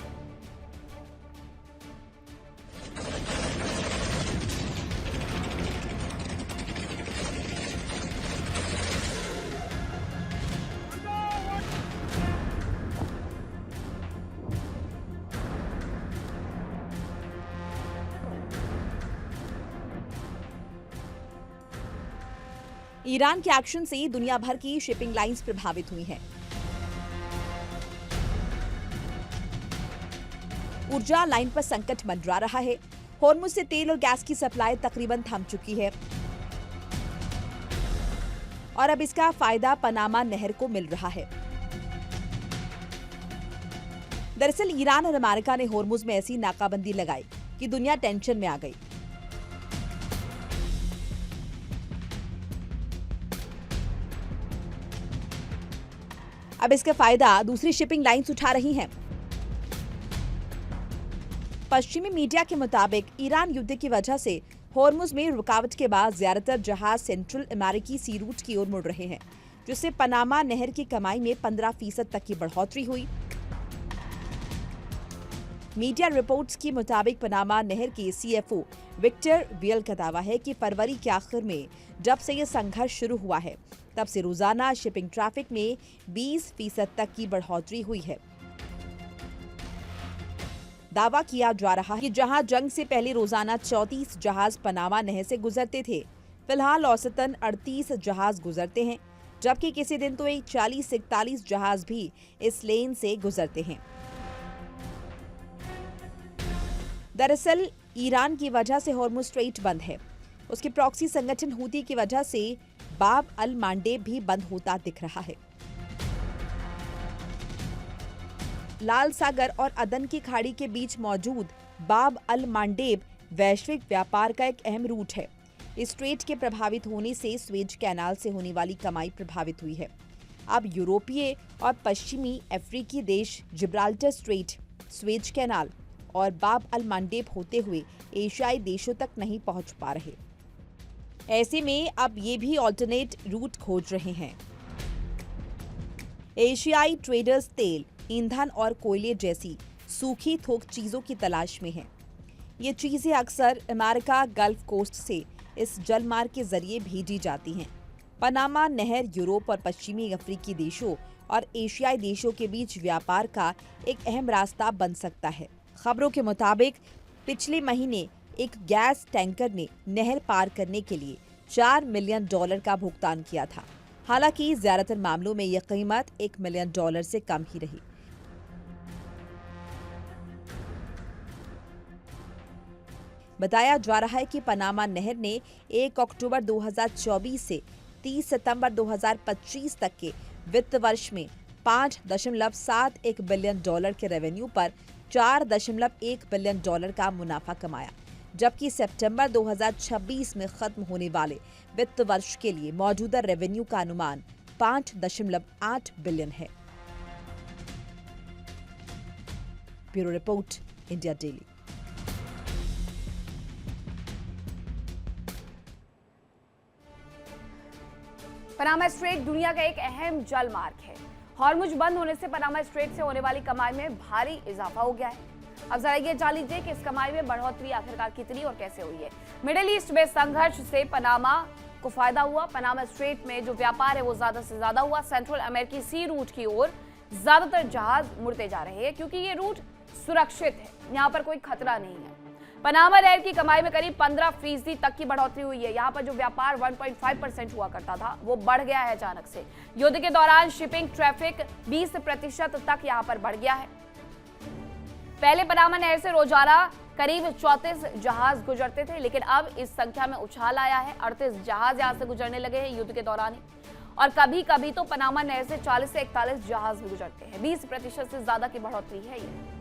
ईरान के एक्शन से दुनिया भर की शिपिंग लाइंस प्रभावित हुई हैं। ऊर्जा लाइन पर संकट मंडरा रहा है। होर्मुज से तेल और गैस की सप्लाई तकरीबन थम चुकी है और अब इसका फायदा पनामा नहर को मिल रहा है। दरअसल ईरान और अमेरिका ने होर्मुज में ऐसी नाकाबंदी लगाई कि दुनिया टेंशन में आ गई। अब इसका फायदा दूसरी शिपिंग लाइंस उठा रही हैं। पश्चिमी मीडिया के मुताबिक ईरान युद्ध की वजह से होर्मुज में रुकावट के बाद ज्यादातर जहाज सेंट्रल अमेरिकी सी रूट की ओर मुड़ रहे हैं, जिससे पनामा नहर की कमाई में 15% तक की बढ़ोतरी हुई। मीडिया रिपोर्ट्स के मुताबिक पनामा नहर के सीएफओ विक्टर वियल का दावा है कि फरवरी के आखिर में जब से ये संघर्ष शुरू हुआ है, तब से रोजाना शिपिंग ट्रैफिक में 20% तक की बढ़ोतरी हुई है। दावा किया जा रहा है कि जहां जंग से पहले रोजाना 34 जहाज पनामा नहर से गुजरते थे, फिलहाल औसतन 38 जहाज गुजरते हैं, जबकि किसी दिन तो 40 से 41 जहाज भी इस लेन से गुजरते हैं। दरअसल ईरान की वजह से होर्मुज स्ट्रेट बंद है। उसके प्रॉक्सी संगठन हूती की वजह से बाब अल मांडेब भी बंद होता दिख रहा है। लाल सागर और अदन की खाड़ी के बीच मौजूद बाब अल मांडेब वैश्विक व्यापार का एक अहम रूट है। इस स्ट्रेट के प्रभावित होने से स्वेज कैनाल से होने वाली कमाई प्रभावित हुई है। अब यूरोपीय और पश्चिमी अफ्रीकी देश जिब्राल्टर स्ट्रेट, स्वेज कैनाल और बाब अल मांडेब होते हुए एशियाई देशों तक नहीं पहुंच पा रहे। ऐसे में अब ये भी ऑल्टरनेट रूट खोज रहे हैं। एशियाई ट्रेडर्स तेल, ईंधन और कोयले जैसी सूखी थोक चीजों की तलाश में हैं। ये चीजें अक्सर अमेरिका गल्फ कोस्ट से इस जलमार्ग के जरिए भेजी जाती हैं। पनामा नहर यूरोप और पश्चिमी अफ्रीकी देशों और एशियाई देशों के बीच व्यापार का एक अहम रास्ता बन सकता है। खबरों के मुताबिक पिछले महीने एक गैस टैंकर ने नहर पार करने के लिए $4 मिलियन का भुगतान किया था। हालांकि ज्यादातर मामलों में यह कीमत $1 मिलियन से कम ही रही। बताया जा रहा है कि पनामा नहर ने 1 अक्टूबर 2024 से 30 सितंबर 2025 तक के वित्त वर्ष में $5.71 बिलियन के रेवेन्यू पर $4.1 बिलियन का मुनाफा कमाया, जबकि सितंबर 2026 में खत्म होने वाले वित्त वर्ष के लिए मौजूदा रेवेन्यू का अनुमान 5.8 बिलियन है। Bureau report, India daily. Panama straight दुनिया का एक अहम जल मार्ग है। हॉर्मुज बंद होने से पनामा स्ट्रेट से होने वाली कमाई में भारी इजाफा हो गया है। अब जरा ये जान लीजिए कि इस कमाई में बढ़ोतरी आखिरकार कितनी और कैसे हुई है। मिडिल ईस्ट में संघर्ष से पनामा को फायदा हुआ। पनामा स्ट्रेट में जो व्यापार है वो ज्यादा से ज्यादा हुआ। सेंट्रल अमेरिकी सी रूट की ओर ज्यादातर जहाज मुड़ते जा रहे हैं क्योंकि ये रूट सुरक्षित है, यहाँ पर कोई खतरा नहीं है। पनामा नहर की कमाई में करीब 15% तक की बढ़ोतरी हुई है। यहाँ पर जो व्यापार 1.5% हुआ करता था वो बढ़ गया है अचानक से। युद्ध के दौरान शिपिंग ट्रैफिक 20% तक यहाँ पर बढ़ गया है। पहले पनामा नहर से रोजाना करीब 34 जहाज गुजरते थे, लेकिन अब इस संख्या में उछाल आया है। 38 जहाज यहाँ से गुजरने लगे हैं युद्ध के दौरान ही, और कभी कभी तो पनामा नहर से 40 से 41 जहाज भी गुजरते हैं। 20% से ज्यादा की बढ़ोतरी है ये।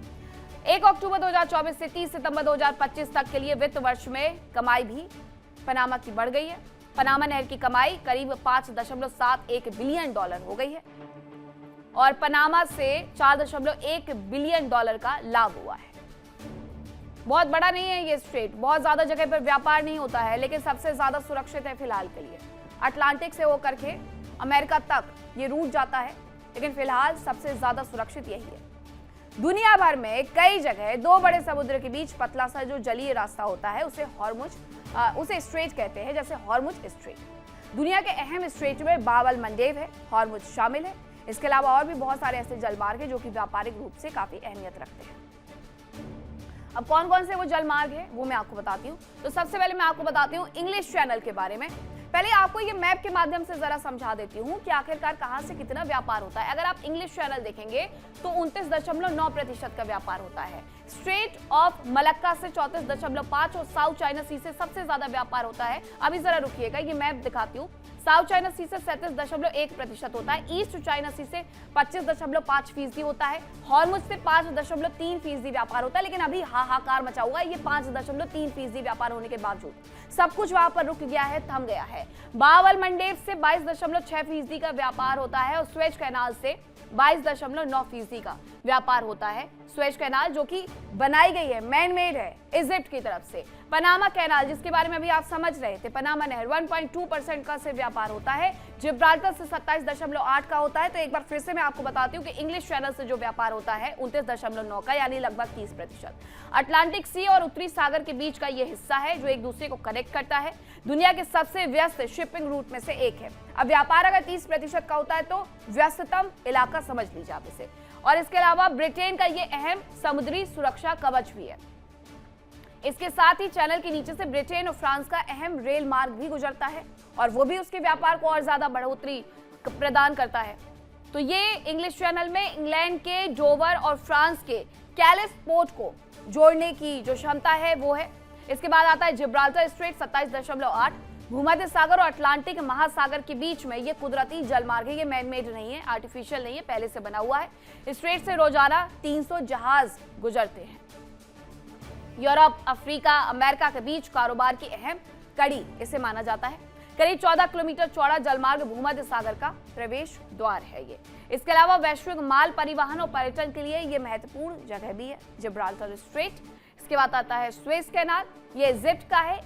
1 अक्टूबर 2024 से 30 सितंबर 2025 तक के लिए वित्त वर्ष में कमाई भी पनामा की बढ़ गई है। पनामा नहर की कमाई करीब $5.71 बिलियन हो गई है और पनामा से $4.1 बिलियन का लाभ हुआ है। बहुत बड़ा नहीं है ये स्ट्रेट, बहुत ज्यादा जगह पर व्यापार नहीं होता है, लेकिन सबसे ज्यादा सुरक्षित है फिलहाल के लिए। अटलांटिक से होकर के अमेरिका तक ये रूट जाता है, लेकिन फिलहाल सबसे ज्यादा सुरक्षित यही है। दुनिया भर में कई जगह दो बड़े समुद्र के बीच पतला सा जो जलीय रास्ता होता है उसे स्ट्रेट कहते हैं, जैसे हॉर्मुज स्ट्रेट। दुनिया के अहम स्ट्रेट में बाब अल मंडेब है, हॉर्मुज शामिल है। इसके अलावा और भी बहुत सारे ऐसे जलमार्ग हैं जो कि व्यापारिक रूप से काफी अहमियत रखते हैं। अब कौन कौन से वो जलमार्ग है वो मैं आपको बताती हूँ। तो सबसे पहले मैं आपको बताती हूँ इंग्लिश चैनल के बारे में। पहले आपको ये मैप के माध्यम से जरा समझा देती हूँ कि आखिरकार कहाँ से कितना व्यापार होता है। अगर आप इंग्लिश चैनल देखेंगे तो 29.9% का व्यापार होता है। स्ट्रेट ऑफ मलक्का से 34.5 और साउथ चाइना सी से सबसे ज्यादा व्यापार होता है। अभी जरा रुकिएगा, ये मैप दिखाती हूँ। साउथ चाइना सी से 37.1% होता है। ईस्ट चाइना सी से 25.5% होता है। हॉर्मुज से 5.3% व्यापार होता है। लेकिन अभी हाहाकार मचा हुआ है ये 5.3% व्यापार होने के बावजूद। सब कुछ वहां पर रुक गया है, थम गया है। बाब अल मंडेब से 22.6% का व्यापार होता है और स्वेज कैनाल से 22.9% का व्यापार होता है। स्वेज कैनाल जो कि बनाई गई है, मैन मेड है इजिप्ट की तरफ से। पनामा कैनाल जिसके बारे में अभी आप समझ रहे थे, पनामा नहर 1.2% का से व्यापार होता है। जिब्राल्टर से 27.8 का होता है। तो एक बार फिर से मैं आपको बताती हूँ कि इंग्लिश चैनल से जो व्यापार होता है 29.9 का, यानी लगभग 30%। अटलांटिक सी और उत्तरी सागर के बीच का ये हिस्सा है जो एक दूसरे को कनेक्ट करता है। दुनिया के सबसे व्यस्त शिपिंग रूट में से एक है। अब व्यापार अगर 30% का होता है तो व्यस्ततम इलाका समझ लीजिए आप इसे। और इसके अलावा ब्रिटेन का ये अहम समुद्री सुरक्षा कवच भी है। इसके साथ ही चैनल के नीचे से ब्रिटेन और फ्रांस का अहम रेल मार्ग भी गुजरता है और वो भी उसके व्यापार को और ज्यादा बढ़ोतरी प्रदान करता है। तो ये इंग्लिश चैनल में इंग्लैंड के डोवर और फ्रांस के कैलिस पोर्ट को जोड़ने की जो क्षमता है वो है। इसके बाद आता है जिब्राल्टर स्ट्रेट 27.8। भूमध्य सागर और अटलांटिक महासागर के बीच में ये कुदरती जलमार्ग है। ये मैन मेड नहीं है, आर्टिफिशियल नहीं है, पहले से बना हुआ है। स्ट्रेट से रोजाना 300 जहाज गुजरते हैं। यूरोप, अफ्रीका, अमेरिका के बीच कारोबार की अहम कड़ी इसे माना जाता है। करीब 14 किलोमीटर चौड़ा जलमार्ग भूमध्य सागर का प्रवेश द्वार है ये। इसके अलावा वैश्विक माल परिवहन और पर्यटन के लिए ये महत्वपूर्ण जगह भी है, जिब्राल्टर स्ट्रेट। इसके बाद आता है स्वेज कैनाल, ये इजिप्ट का है।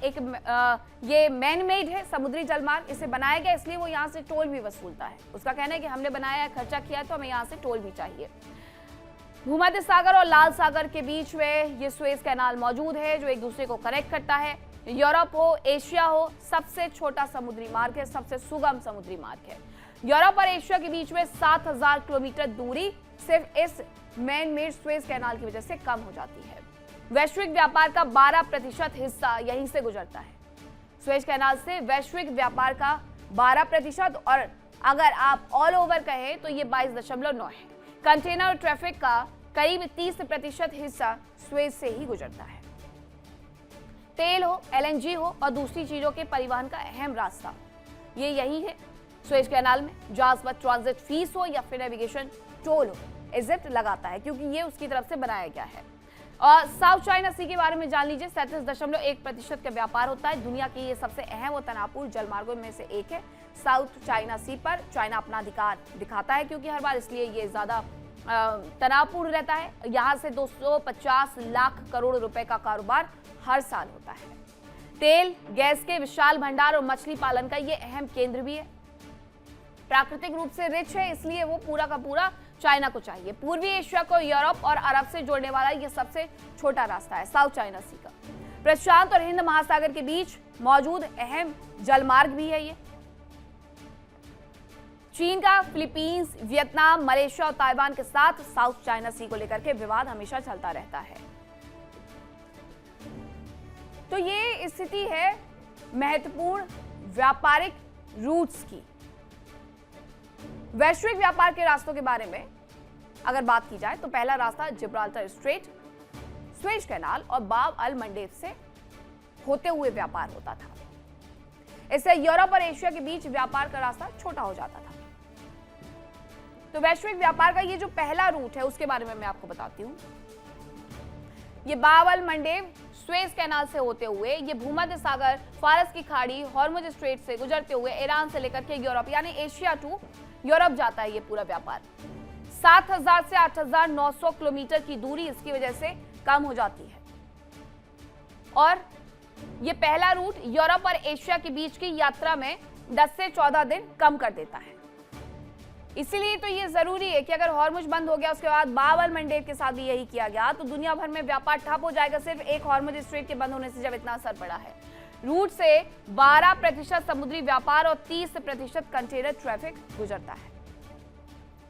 ये मैन मेड है समुद्री जलमार्ग। इसे बनाया गया इसलिए वो यहाँ से टोल भी वसूलता है। उसका कहना है कि हमने बनाया है, खर्चा किया है, तो हमें यहाँ से टोल भी चाहिए। भूमध्य सागर और लाल सागर के बीच में ये स्वेज कैनाल मौजूद है जो एक दूसरे को कनेक्ट करता है। यूरोप हो, एशिया हो, सबसे छोटा समुद्री मार्ग है, सबसे सुगम समुद्री मार्ग है। यूरोप और एशिया के बीच में 7000 किलोमीटर दूरी सिर्फ इस मैन मेड स्वेज कैनाल की वजह से कम हो जाती है। वैश्विक व्यापार का 12% हिस्सा यहीं से गुजरता है। स्वेज कैनाल से वैश्विक व्यापार का 12% और अगर आप ऑल ओवर कहें तो ये 22.9 है। कंटेनर और ट्रैफिक का करीब 30% हिस्सा स्वेज से ही गुजरता है। तेल हो, LNG हो और दूसरी चीजों के परिवहन का अहम रास्ता ये यही है। स्वेज कैनाल में जहाज पर ट्रांजिट फीस हो या फिर नेविगेशन टोल हो, इजिप्ट लगाता है क्योंकि ये उसकी तरफ से बनाया गया है। और साउथ चाइना सी के बारे में जान लीजिए। 37.1% का व्यापार होता है। दुनिया की ये सबसे अहम और तनावपूर्ण जलमार्गों में से एक है। साउथ चाइना सी पर चाइना अपना अधिकार दिखाता है क्योंकि हर बार इसलिए ये ज्यादा तनावपूर्ण रहता है। यहाँ से 250 लाख करोड़ रुपए का कारोबार हर साल होता है। तेल गैस के विशाल भंडार और मछली पालन का ये अहम केंद्र भी है। प्राकृतिक रूप से रिच है, इसलिए वो पूरा का पूरा चाइना को चाहिए। पूर्वी एशिया को यूरोप और अरब से जोड़ने वाला ये सबसे छोटा रास्ता है साउथ चाइना सी का। प्रशांत और हिंद महासागर के बीच मौजूद अहम जलमार्ग भी है ये। चीन का फिलीपींस, वियतनाम, मलेशिया और ताइवान के साथ साउथ चाइना सी को लेकर के विवाद हमेशा चलता रहता है। तो ये स्थिति है महत्वपूर्ण व्यापारिक रूट्स की। वैश्विक व्यापार के रास्तों के बारे में अगर बात की जाए तो पहला रास्ता जिब्राल्टर स्ट्रेट, स्वेज कैनाल और बाब अल मंडेब से होते हुए व्यापार होता था। इससे यूरोप और एशिया के बीच व्यापार का रास्ता छोटा हो जाता था। तो वैश्विक व्यापार का ये जो पहला रूट है उसके बारे में मैं आपको बताती हूँ। ये बाब अल मंडेब स्वेज कैनाल से होते हुए ये भूमध्य सागर, फारस की खाड़ी, हॉर्मुज स्ट्रेट से गुजरते हुए ईरान से लेकर के यूरोप यानी एशिया टू यूरोप जाता है ये पूरा व्यापार। 7000 से 8900 किलोमीटर की दूरी इसकी वजह से कम हो जाती है और ये पहला रूट यूरोप और एशिया के बीच की यात्रा में 10 से 14 दिन कम कर देता है। इसीलिए तो ये जरूरी है कि अगर हॉर्मुज बंद हो गया उसके बाद बाब अल मंडेब के साथ भी यही किया गया तो दुनिया भर में व्यापार ठप हो जाएगा सिर्फ एक हॉर्मुज स्ट्रेट के बंद होने से जब इतना असर पड़ा है। रूट से 12% समुद्री व्यापार और 30% कंटेनर ट्रैफिक गुजरता है।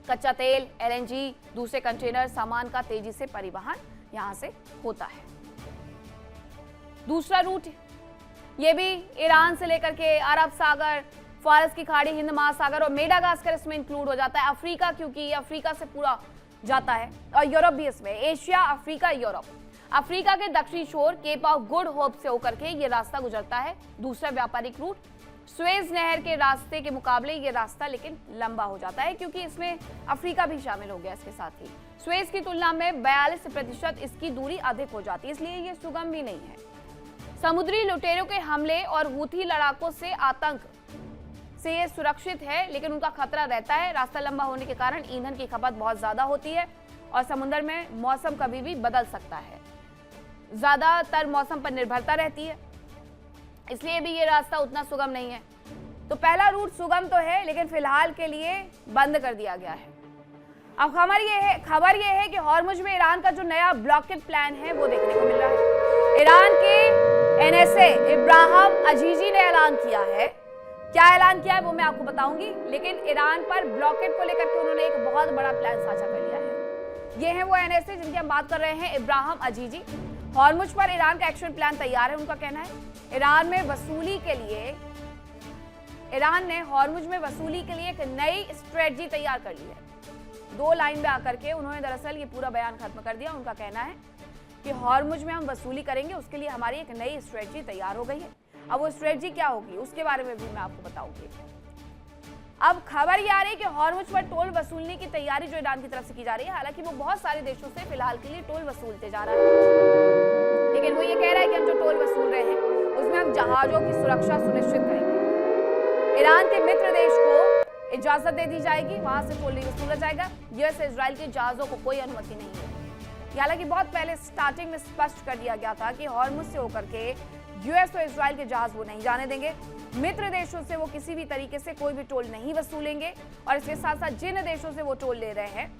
कच्चा तेल, LNG, दूसरे कंटेनर सामान का तेजी से परिवहन यहां से होता है। दूसरा रूट ये भी ईरान से लेकर के अरब सागर, फारस की खाड़ी, हिंद महासागर और मेडागास्कर इसमें इंक्लूड हो जाता है। अफ्रीका क्योंकि अफ्रीका से पूरा जाता है और यूरोप भी इसमें। Asia, Africa, Europe. अफ्रीका के दक्षिणी छोर केप ऑफ गुड होप से होकर के ये रास्ता गुजरता है। दूसरा व्यापारिक रूट स्वेज नहर के रास्ते के मुकाबले ये रास्ता लेकिन लंबा हो जाता है क्योंकि इसमें अफ्रीका भी शामिल हो गया इसके साथ ही। स्वेज की तुलना में 42% इसकी दूरी अधिक हो जाती है, इसलिए ये सुगम भी नहीं है। समुद्री लुटेरों के हमले और हूथी लड़ाकों से आतंक से ये सुरक्षित है लेकिन उनका खतरा रहता है। रास्ता लंबा होने के कारण ईंधन की खपत बहुत ज्यादा होती है और समुद्र में मौसम कभी भी बदल सकता है। ज्यादातर मौसम पर निर्भरता रहती है, इसलिए भी ये रास्ता उतना सुगम नहीं है। तो पहला रूट सुगम तो है लेकिन फिलहाल के लिए बंद कर दिया गया है। अब खबर ये है कि हॉर्मुज में ईरान का जो नया ब्लॉकेड प्लान है वो देखने को मिल रहा है। ईरान के NSA इब्राहिम अजीजी ने ऐलान किया है। क्या ऐलान किया है वो मैं आपको बताऊंगी, लेकिन ईरान पर ब्लॉकेड को लेकर के उन्होंने एक बहुत बड़ा प्लान साझा कर लिया है। ये है वो NSA जिनकी हम बात कर रहे हैं, इब्राहिम अजीजी। हॉर्मुज पर ईरान का एक्शन प्लान तैयार है। उनका कहना है ईरान ने हॉर्मुज में वसूली के लिए एक नई स्ट्रेटजी तैयार कर ली है। 2 लाइन में आकर के उन्होंने दरअसल ये पूरा बयान खत्म कर दिया। उनका कहना है कि हॉर्मुज में हम वसूली करेंगे, उसके लिए हमारी एक नई स्ट्रेटजी तैयार हो गई है। अब वो स्ट्रेटजी क्या होगी उसके बारे में भी मैं आपको बताऊंगी। अब खबर ये आ रही है कि हॉर्मुज पर टोल वसूलने की तैयारी जो ईरान की तरफ से की जा रही है, हालांकि वो बहुत सारे देशों से फिलहाल के लिए टोल वसूलते जा रहा है, लेकिन वो ये कह रहा है कि हम जो टोल वसूल रहे हैं उसमें हम जहाजों की सुरक्षा सुनिश्चित करेंगे। ईरान के मित्र देश को इजाजत दे दी जाएगी, वहां से टोल नहीं वसूला जाएगा। यूएस इजराइल के जहाजों को कोई अनुमति नहीं है। हालांकि बहुत पहले स्टार्टिंग में स्पष्ट कर दिया गया था कि हॉर्मुज से होकर के यूएस और इजराइल के जहाज वो नहीं जाने देंगे। मित्र देशों से वो किसी भी तरीके से कोई भी टोल नहीं वसूलेंगे और इसके साथ साथ जिन देशों से वो टोल ले रहे हैं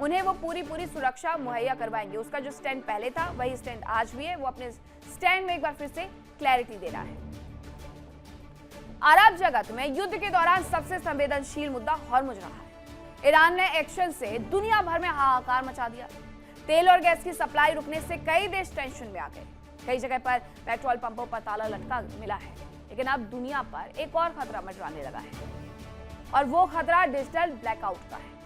उन्हें वो पूरी सुरक्षा मुहैया करवाएंगे। उसका जो स्टैंड पहले था वही स्टैंड आज भी है। वो अपने स्टैंड में एक बार फिर से क्लैरिटी दे रहा है। अरब जगत में युद्ध के दौरान सबसे संवेदनशील मुद्दा हॉर्मुज रहा है। ईरान ने एक्शन से दुनिया भर में हाहाकार मचा दिया। तेल और गैस की सप्लाई रुकने से कई देश टेंशन में आ गए। कई जगह पर पेट्रोल पंपों पर ताला लटका मिला है। लेकिन अब दुनिया पर एक और खतरा मंडराने लगा है और वो खतरा डिजिटल ब्लैकआउट का है।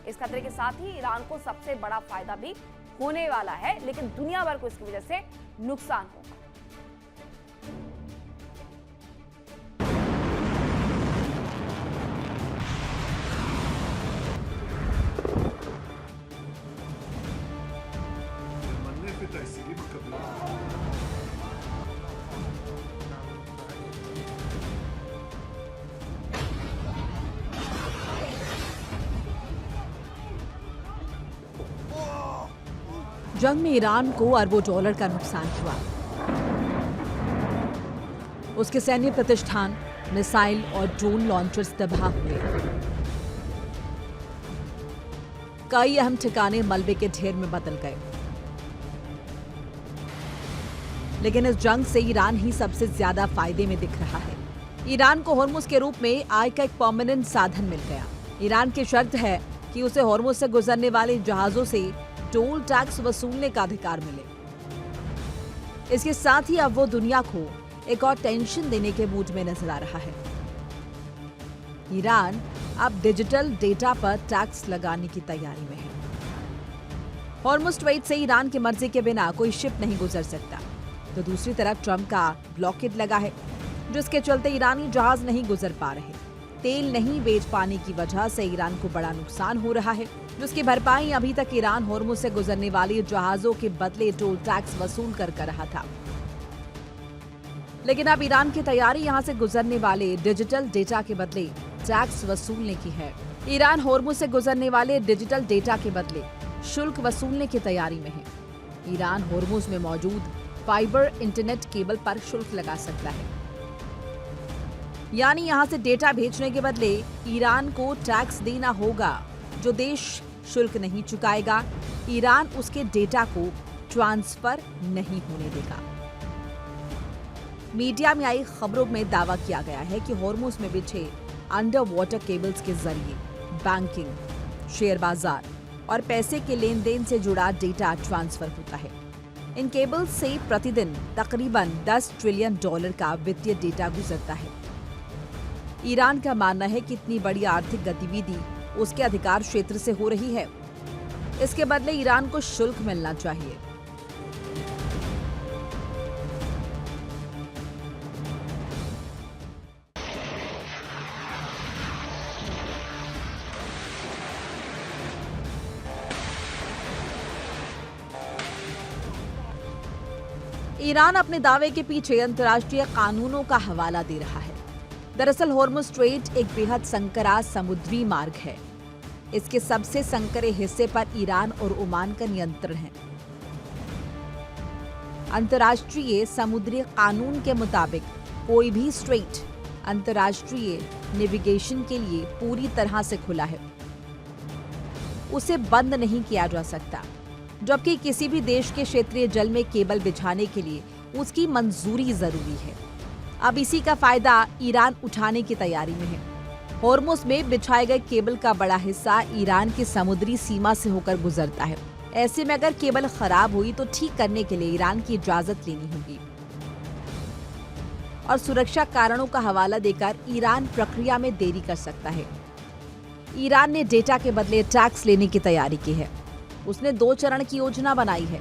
इस खतरे के साथ ही ईरान को सबसे बड़ा फायदा भी होने वाला है, लेकिन दुनिया भर को इसकी वजह से नुकसान होगा। जंग में ईरान को अरबों डॉलर का नुकसान हुआ। उसके सैन्य प्रतिष्ठान, मिसाइल और ड्रोन लॉन्चर्स तबाह हुए। कई अहम ठिकाने मलबे के ढेर में बदल गए। लेकिन इस जंग से ईरान ही सबसे ज्यादा फायदे में दिख रहा है। ईरान को होर्मुज के रूप में आय का एक परमानेंट साधन मिल गया। ईरान की शर्त है कि उसे होर्मुज से गुजरने वाले जहाजों से टोल टैक्स वसूलने का अधिकार मिले। इसके साथ ही अब वो दुनिया को एक और टेंशन देने के मूड में नजर आ रहा है। ईरान अब डिजिटल डेटा पर टैक्स लगाने की तैयारी में है। होर्मुज स्ट्रेट से ईरान की मर्जी के बिना कोई शिप नहीं गुजर सकता, तो दूसरी तरफ ट्रंप का ब्लॉकेड लगा है, जिसके चलते ईरानी जहाज नहीं गुजर पा रहे। तेल नहीं बेच पाने की वजह से ईरान को बड़ा नुकसान हो रहा है, जिसकी भरपाई अभी तक ईरान होर्मुज से गुजरने वाले जहाजों के बदले टोल टैक्स वसूल कर रहा था। लेकिन अब ईरान की तैयारी यहां से गुजरने वाले डिजिटल डेटा के बदले टैक्स वसूलने की है। ईरान होर्मुज से गुजरने वाले डिजिटल डेटा के बदले शुल्क वसूलने की तैयारी में है। ईरान होर्मुज में मौजूद फाइबर इंटरनेट केबल पर शुल्क लगा सकता है, यानी यहां से डेटा भेजने के बदले ईरान को टैक्स देना होगा। जो देश शुल्क नहीं चुकाएगा, ईरान उसके डेटा को ट्रांसफर नहीं होने देगा। मीडिया में आई खबरों में दावा किया गया है कि होर्मुज में बिछे अंडर वाटर केबल्स के जरिए बैंकिंग, शेयर बाजार और पैसे के लेन देन से जुड़ा डेटा ट्रांसफर होता है। इन केबल्स से प्रतिदिन तकरीबन $10 ट्रिलियन का वित्तीय डेटा गुजरता है। ईरान का मानना है कि इतनी बड़ी आर्थिक गतिविधि उसके अधिकार क्षेत्र से हो रही है, इसके बदले ईरान को शुल्क मिलना चाहिए। ईरान अपने दावे के पीछे अंतर्राष्ट्रीय कानूनों का हवाला दे रहा है। दरअसल होर्मुज स्ट्रेट एक बेहद संकरा समुद्री मार्ग है। इसके सबसे संकरे हिस्से पर ईरान और ओमान का नियंत्रण है। अंतर्राष्ट्रीय समुद्री कानून के मुताबिक कोई भी स्ट्रेट अंतर्राष्ट्रीय नेविगेशन के लिए पूरी तरह से खुला है। उसे बंद नहीं किया जा सकता, जबकि किसी भी देश के क्षेत्रीय जल में केबल बिछाने के लिए उसकी मंजूरी जरूरी है। अब इसी का फायदा ईरान उठाने की तैयारी में है। होर्मुज में बिछाए गए केबल का बड़ा हिस्सा ईरान की समुद्री सीमा से होकर गुजरता है। ऐसे में अगर केबल खराब हुई तो ठीक करने के लिए ईरान की इजाजत लेनी होगी और सुरक्षा कारणों का हवाला देकर ईरान प्रक्रिया में देरी कर सकता है। ईरान ने डेटा के बदले टैक्स लेने की तैयारी की है। उसने 2 चरण की योजना बनाई है,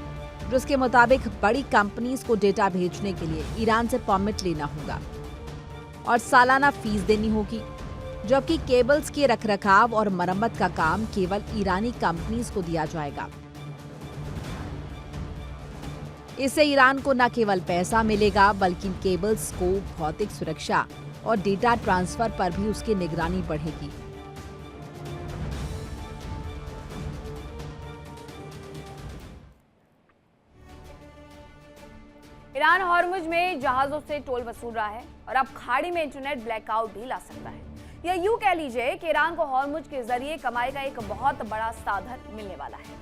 जिसके मुताबिक बड़ी कंपनीज को डेटा भेजने के लिए ईरान से परमिट लेना होगा और सालाना फीस देनी होगी, जबकि केबल्स के रखरखाव और मरम्मत का काम केवल ईरानी कंपनीज को दिया जाएगा। इससे ईरान को न केवल पैसा मिलेगा, बल्कि इन केबल्स को भौतिक सुरक्षा और डेटा ट्रांसफर पर भी उसकी निगरानी बढ़ेगी। ईरान होर्मुज में जहाजों से टोल वसूल रहा है और अब खाड़ी में इंटरनेट ब्लैकआउट भी ला सकता है। या यूं कह लीजिए कि ईरान को होर्मुज के जरिए कमाई का एक बहुत बड़ा साधन मिलने वाला है।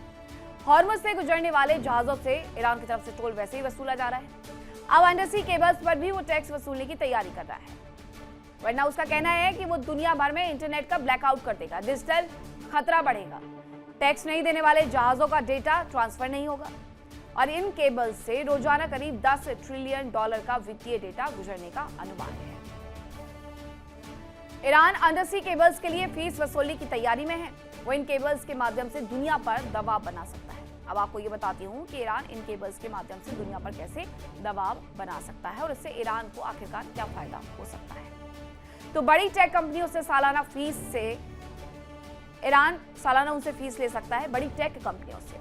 होर्मुज से गुजरने वाले जहाजों से ईरान की तरफ से टोल वैसे ही वसूला जा रहा है। अब अंडरसी केबल्स पर भी वो टैक्स वसूलने की तैयारी कर रहा है, वरना उसका कहना है कि वो दुनिया भर में इंटरनेट का ब्लैकआउट कर देगा। डिजिटल खतरा बढ़ेगा, टैक्स नहीं देने वाले जहाजों का डेटा ट्रांसफर नहीं होगा और इन केबल्स से रोजाना करीब $10 ट्रिलियन का वित्तीय डेटा गुजरने का अनुमान है। ईरान अंडरसी केबल्स के लिए फीस वसूली की तैयारी में है। वो इन केबल्स के माध्यम से दुनिया पर दबाव बना सकता है। अब आपको ये बताती हूँ कि ईरान इन केबल्स के माध्यम से दुनिया पर कैसे दबाव बना सकता है और इससे ईरान को आखिरकार क्या फायदा हो सकता है। तो बड़ी टेक कंपनियों से सालाना फीस से ईरान सालाना उनसे फीस ले सकता है। बड़ी टेक कंपनियों से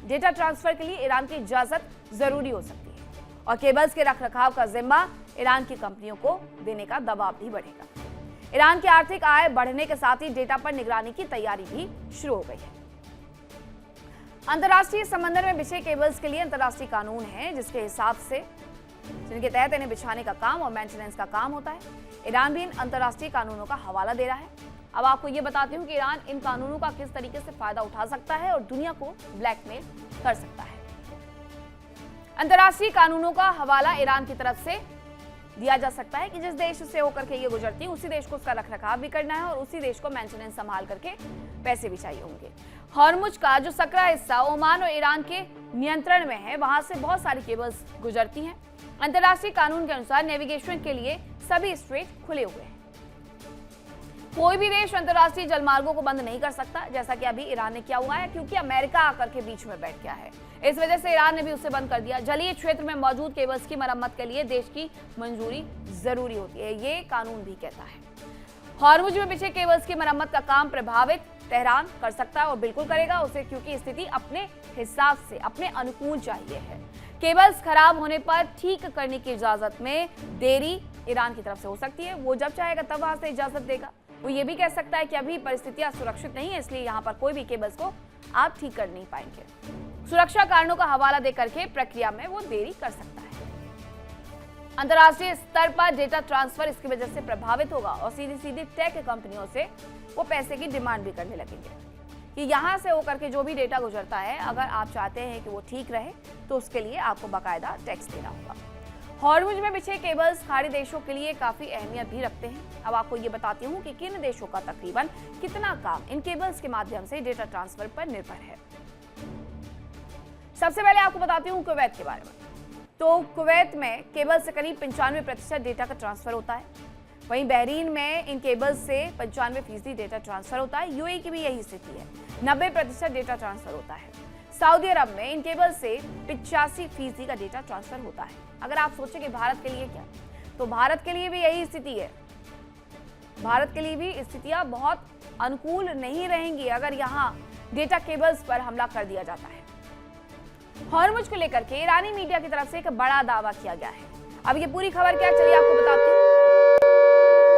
डेटा ट्रांसफर के लिए ईरान की इजाजत जरूरी हो सकती है और केबल्स के रखरखाव का जिम्मा ईरान की कंपनियों को देने का दबाव भी बढ़ेगा। ईरान की आर्थिक आय बढ़ने के साथ ही डेटा पर निगरानी की तैयारी भी शुरू हो गई है। अंतर्राष्ट्रीय समंदर में बिछे केबल्स के लिए अंतर्राष्ट्रीय कानून है जिनके तहत इन्हें बिछाने का काम और मेंटेनेंस का काम होता है। ईरान भी इन अंतर्राष्ट्रीय कानूनों का हवाला दे रहा है। अब आपको ये बताती हूँ कि ईरान इन कानूनों का किस तरीके से फायदा उठा सकता है और दुनिया को ब्लैकमेल कर सकता है। अंतर्राष्ट्रीय कानूनों का हवाला ईरान की तरफ से दिया जा सकता है कि जिस देश से होकर के ये गुजरती है उसी देश को उसका रखरखाव भी करना है और उसी देश को मेंटेनेंस संभाल करके पैसे भी चाहिए होंगे। हॉर्मुज का जो सकरा हिस्सा ओमान और ईरान के नियंत्रण में है, वहां से बहुत सारी केबल्स गुजरती हैं। अंतर्राष्ट्रीय कानून के अनुसार नेविगेशन के लिए सभी स्ट्रेट खुले हुए हैं। कोई भी देश अंतर्राष्ट्रीय जलमार्गों को बंद नहीं कर सकता, जैसा कि अभी ईरान ने किया हुआ है, क्योंकि अमेरिका आकर के बीच में बैठ गया है। इस वजह से ईरान ने भी उसे बंद कर दिया। जलीय क्षेत्र में मौजूद केबल्स की मरम्मत के लिए देश की मंजूरी जरूरी होती है, ये कानून भी कहता है। हॉर्मुज में बिछे केबल्स की मरम्मत का काम प्रभावित तेहरान कर सकता है और बिल्कुल करेगा उसे, क्योंकि स्थिति अपने हिसाब से अपने अनुकूल चाहिए है। केबल्स खराब होने पर ठीक करने की इजाजत में देरी ईरान की तरफ से हो सकती है। वो जब चाहेगा तब वहां से इजाजत देगा। वो ये भी कह सकता है कि अभी परिस्थितियां सुरक्षित नहीं है, इसलिए यहाँ पर कोई भी केबल्स को आप ठीक कर नहीं पाएंगे। सुरक्षा कारणों का हवाला देकर के प्रक्रिया में वो देरी कर सकता है। अंतर्राष्ट्रीय स्तर पर डेटा ट्रांसफर इसकी वजह से प्रभावित होगा और सीधी सीधी टेक कंपनियों से वो पैसे की डिमांड भी करने लगेंगे कि यहाँ से होकर के जो भी डेटा गुजरता है, अगर आप चाहते हैं कि वो ठीक रहे तो उसके लिए आपको बाकायदा टैक्स देना होगा। हॉर्मुज में बिछे केबल्स खाड़ी देशों के लिए काफी अहमियत भी रखते हैं। अब आपको ये बताती हूँ कि किन देशों का तकरीबन कितना काम इन केबल्स के माध्यम से डेटा ट्रांसफर पर निर्भर है। सबसे पहले आपको बताती हूँ कुवैत के बारे में। तो कुवैत में केबल से करीब 95% डेटा का ट्रांसफर होता है। वहीं बहरीन में इन केबल्स से 95% डेटा ट्रांसफर होता है। यूएई की भी यही स्थिति है, 90% डेटा ट्रांसफर होता है। सऊदी अरब में इन केबल से 85% का डेटा ट्रांसफर होता है। अगर आप सोचें कि भारत के लिए क्या, तो भारत के लिए भी यही स्थिति है। भारत के लिए भी स्थितियां बहुत अनुकूल नहीं रहेंगी अगर यहाँ डेटा केबल्स पर हमला कर दिया जाता है। हॉर्मुज को लेकर के ईरानी मीडिया की तरफ से एक बड़ा दावा किया गया है। अब ये पूरी खबर क्या, चलिए आपको बताती हूँ।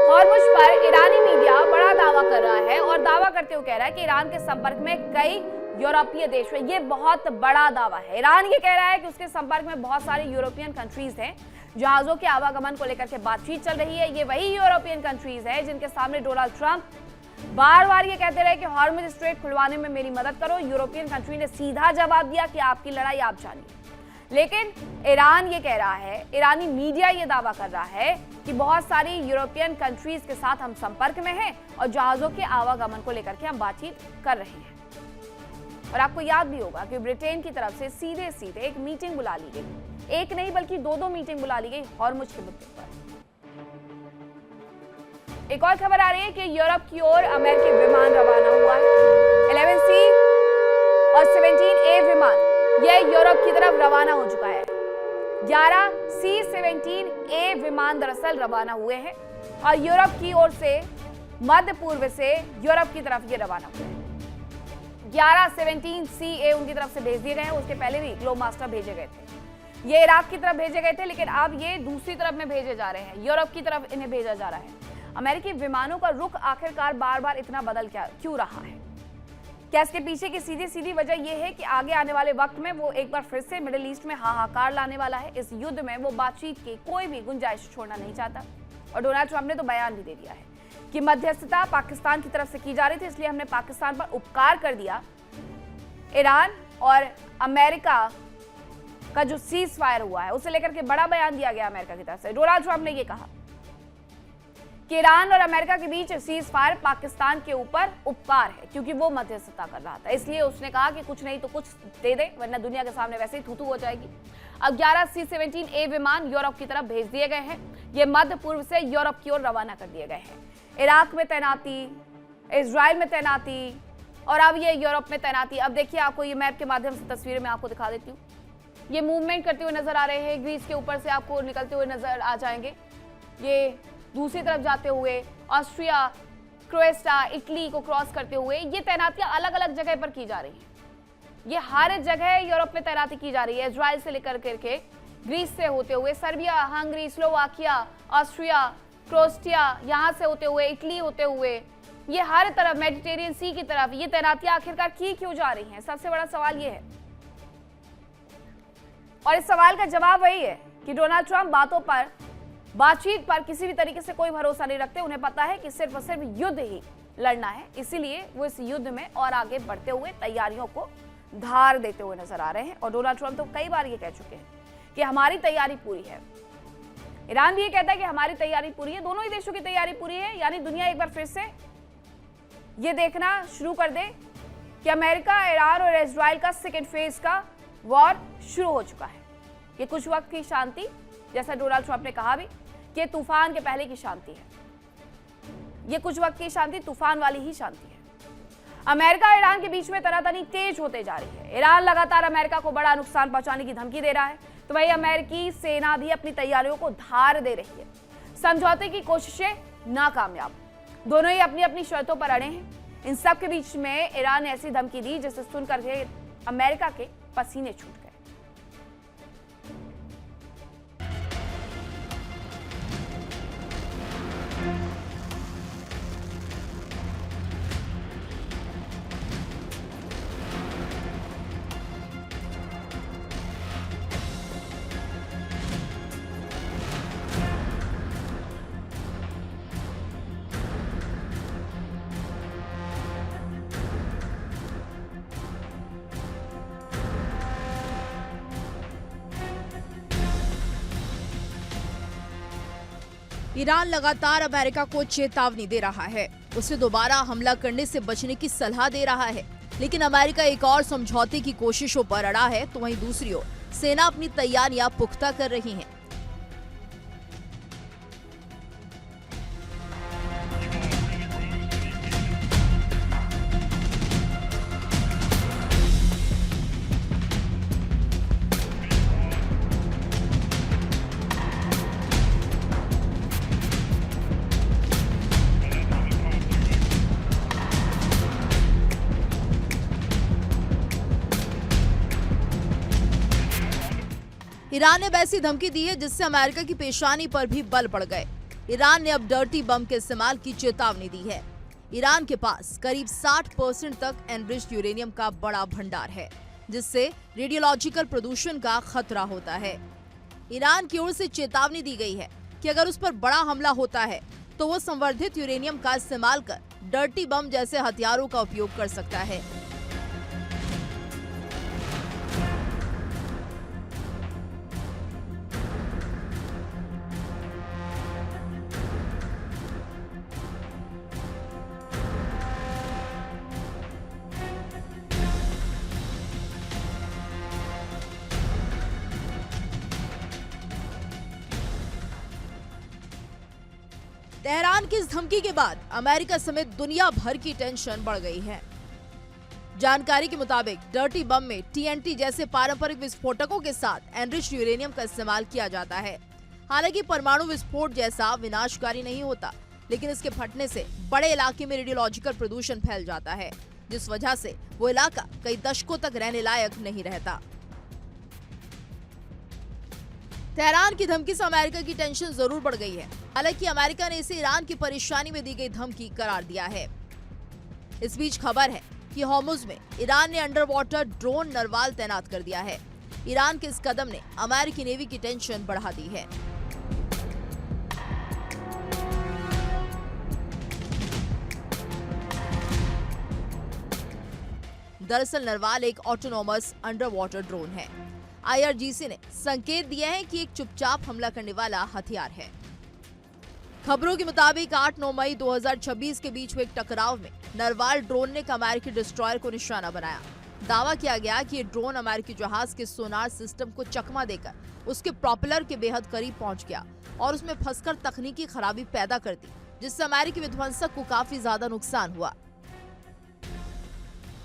हॉर्मुज पर ईरानी मीडिया बड़ा दावा कर रहा है और दावा करते हुए कह रहा है कि ईरान के संपर्क में कई यूरोपीय देश है। ये बहुत बड़ा दावा है। ईरान ये कह रहा है कि उसके संपर्क में बहुत सारे यूरोपियन कंट्रीज हैं। जहाजों के आवागमन को लेकर के बातचीत चल रही है। ये वही यूरोपियन कंट्रीज है जिनके सामने डोनाल्ड ट्रंप बार बार ये कहते रहे कि हॉर्मुज स्ट्रेट खुलवाने में मेरी मदद करो। यूरोपियन कंट्री ने सीधा जवाब दिया कि आपकी लड़ाई आप जानिए। लेकिन ईरान ये कह रहा है, ईरानी मीडिया ये दावा कर रहा है कि बहुत सारी यूरोपियन कंट्रीज के साथ हम संपर्क में हैं और जहाजों के आवागमन को लेकर के हम बातचीत कर रहे हैं। और आपको याद भी होगा कि ब्रिटेन की तरफ से सीधे सीधे एक मीटिंग बुला ली गई। एक नहीं बल्कि दो मीटिंग बुला ली गई हॉर्मुज के मुद्दे पर। एक और खबर आ रही है कि यूरोप की ओर अमेरिकी विमान रवाना हुआ है। 11C और 17A विमान यह यूरोप की तरफ रवाना हो चुका है। 11C-17A विमान दरअसल रवाना हुए हैं और यूरोप की ओर से मध्य पूर्व से यूरोप की तरफ ये रवाना हुए हैं। 11-17CA उनकी तरफ से भेज दिए गए हैं। उसके पहले भी ग्लोबमास्टर भेजे गए थे। ये इराक की तरफ भेजे गए थे, लेकिन अब ये दूसरी तरफ में भेजे जा रहे हैं। यूरोप की तरफ इन्हें भेजा जा रहा है। अमेरिकी विमानों का रुख आखिरकार बार बार इतना बदल क्यों रहा है? क्या इसके पीछे की सीधी सीधी वजह यह है कि आगे आने वाले वक्त में वो एक बार फिर से मिडिल ईस्ट में हाहाकार लाने वाला है। इस युद्ध में वो बातचीत की कोई भी गुंजाइश छोड़ना नहीं चाहता और डोनाल्ड ट्रंप ने तो बयान भी दे दिया है कि मध्यस्थता पाकिस्तान की तरफ से की जा रही थी, इसलिए हमने पाकिस्तान पर उपकार कर दिया। ईरान और अमेरिका का जो सीज फायर हुआ है उसे लेकर के बड़ा बयान दिया गया अमेरिका की तरफ से। डोनाल्ड ट्रंप ने यह कहा कि ईरान और अमेरिका के बीच सीज फायर पाकिस्तान के ऊपर उपकार है, क्योंकि वो मध्यस्थता कर रहा था। इसलिए उसने कहा कि कुछ नहीं तो कुछ दे दे, वरना दुनिया के सामने वैसे ही थूथू हो जाएगी। अब 11 C-17A विमान यूरोप की तरफ भेज दिए गए हैं। ये मध्य पूर्व से यूरोप की ओर रवाना कर दिए गए हैं। इराक में तैनाती, इजराइल में तैनाती और अब ये यूरोप में तैनाती। अब देखिए, आपको ये मैप के माध्यम से तस्वीरें मैं आपको दिखा देती हूँ। ये मूवमेंट करते हुए नजर आ रहे हैं। ग्रीस के ऊपर से आपको निकलते हुए नजर आ जाएंगे। ये दूसरी तरफ जाते हुए ऑस्ट्रिया, क्रोएशिया, इटली को क्रॉस करते हुए ये तैनातियां अलग अलग जगह पर की जा रही हैं। ये हर जगह यूरोप में तैनाती की जा रही है। इजराइल से लेकर करके ग्रीस से होते हुए Serbia, Hungary, Slovakia, Austria, Croatia, यहाँ से होते हुए इटली होते हुए ये हर तरफ मेडिटेरियन सी की तरफ ये तैनातियां आखिरकार की क्यों जा रही हैं? सबसे बड़ा सवाल ये है। और इस सवाल का जवाब वही है कि डोनाल्ड ट्रंप बातचीत पर किसी भी तरीके से कोई भरोसा नहीं रखते। उन्हें पता है कि सिर्फ और सिर्फ युद्ध ही लड़ना है, इसीलिए वो इस युद्ध में और आगे बढ़ते हुए तैयारियों को धार देते हुए नजर आ रहे हैं। और डोनाल्ड ट्रंप तो कई बार ये कह चुके हैं कि हमारी तैयारी पूरी है। ईरान भी ये कहता है कि हमारी तैयारी पूरी है। दोनों ही देशों की तैयारी पूरी है। यानी दुनिया एक बार फिर से ये देखना शुरू कर दे कि अमेरिका, ईरान और इजराइल का सेकेंड फेज का वॉर शुरू हो चुका है। ये कुछ वक्त की शांति, जैसा डोनाल्ड ट्रंप ने कहा भी कि तूफान के पहले की शांति है। ये कुछ वक्त की शांति तूफान वाली ही शांति है। अमेरिका और ईरान के बीच में तनातनी तेज होते जा रही है। ईरान लगातार अमेरिका को बड़ा नुकसान पहुंचाने की धमकी दे रहा है, तो वही अमेरिकी सेना भी अपनी तैयारियों को धार दे रही है। समझौते की कोशिशें नाकामयाब, दोनों ही अपनी अपनी शर्तों पर अड़े हैं। इन सब के बीच में ईरान ने ऐसी धमकी दी जिसे सुनकर के अमेरिका के पसीने छूट गए। ईरान लगातार अमेरिका को चेतावनी दे रहा है, उसे दोबारा हमला करने से बचने की सलाह दे रहा है। लेकिन अमेरिका एक और समझौते की कोशिशों पर अड़ा है, तो वहीं दूसरी ओर सेना अपनी तैयारियां पुख्ता कर रही है। ईरान ने वैसी धमकी दी है जिससे अमेरिका की पेशानी पर भी बल पड़ गए। ईरान ने अब डर्टी बम के इस्तेमाल की चेतावनी दी है। ईरान के पास करीब 60% तक एनरिच्ड यूरेनियम का बड़ा भंडार है, जिससे रेडियोलॉजिकल प्रदूषण का खतरा होता है। ईरान की ओर से चेतावनी दी गई है कि अगर उस पर बड़ा हमला होता है तो वो संवर्धित यूरेनियम का इस्तेमाल कर डर्टी बम जैसे हथियारों का उपयोग कर सकता है। तेहरान की इस धमकी के बाद अमेरिका समेत दुनिया भर की टेंशन बढ़ गई है। जानकारी के मुताबिक डर्टी बम में TNT जैसे पारंपरिक विस्फोटकों के साथ एनरिच्ड यूरेनियम का इस्तेमाल किया जाता है। हालांकि परमाणु विस्फोट जैसा विनाशकारी नहीं होता, लेकिन इसके फटने से बड़े इलाके में रेडियोलॉजिकल प्रदूषण फैल जाता है, जिस वजह से वो इलाका कई दशकों तक रहने लायक नहीं रहता। तेहरान की धमकी से अमेरिका की टेंशन जरूर बढ़ गई है। हालांकि अमेरिका ने इसे ईरान की परेशानी में दी गई धमकी करार दिया है। इस बीच खबर है कि हॉर्मुज में ईरान ने अंडर वाटर ड्रोन नरवाल तैनात कर दिया है। ईरान के इस कदम ने अमेरिकी नेवी की टेंशन बढ़ा दी है। दरअसल नरवाल एक ऑटोनोमस अंडर वाटर ड्रोन है। IRGC ने संकेत दिया है कि एक चुपचाप हमला करने वाला हथियार है। खबरों के मुताबिक 8-9 मई 2026 के बीच हुए एक टकराव में नरवाल ड्रोन ने एक अमेरिकी डिस्ट्रॉयर को निशाना बनाया। दावा किया गया कि ये ड्रोन अमेरिकी जहाज के सोनार सिस्टम को चकमा देकर उसके प्रोपेलर के बेहद करीब पहुंच गया और उसमें फंसकर तकनीकी खराबी पैदा कर दी, जिससे अमेरिकी विध्वंसक को काफी ज्यादा नुकसान हुआ।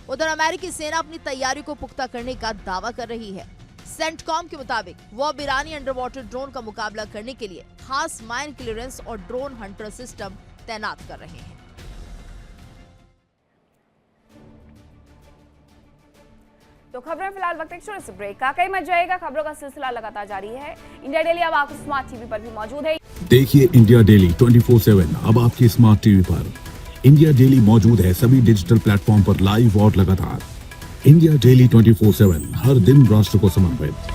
उधर अमेरिकी सेना अपनी तैयारी को पुख्ता करने का दावा कर रही है। सेंटकॉम के मुताबिक वो अब ईरानी अंडर वाटर ड्रोन का मुकाबला करने के लिए खास माइन क्लियरेंस और ड्रोन हंटर सिस्टम तैनात कर रहे हैं। तो खबरें फिलहाल वक्त एक छोटे से ब्रेक का, कई मत जाएगा। खबरों का सिलसिला लगातार जारी है। इंडिया डेली अब आपको स्मार्ट टीवी पर भी मौजूद है। देखिए इंडिया डेली 24/7 अब आपकी स्मार्ट टीवी पर। इंडिया डेली मौजूद है सभी डिजिटल प्लेटफॉर्म पर लाइव और लगातार। इंडिया डेली 24/7 हर दिन राष्ट्र को समर्पित।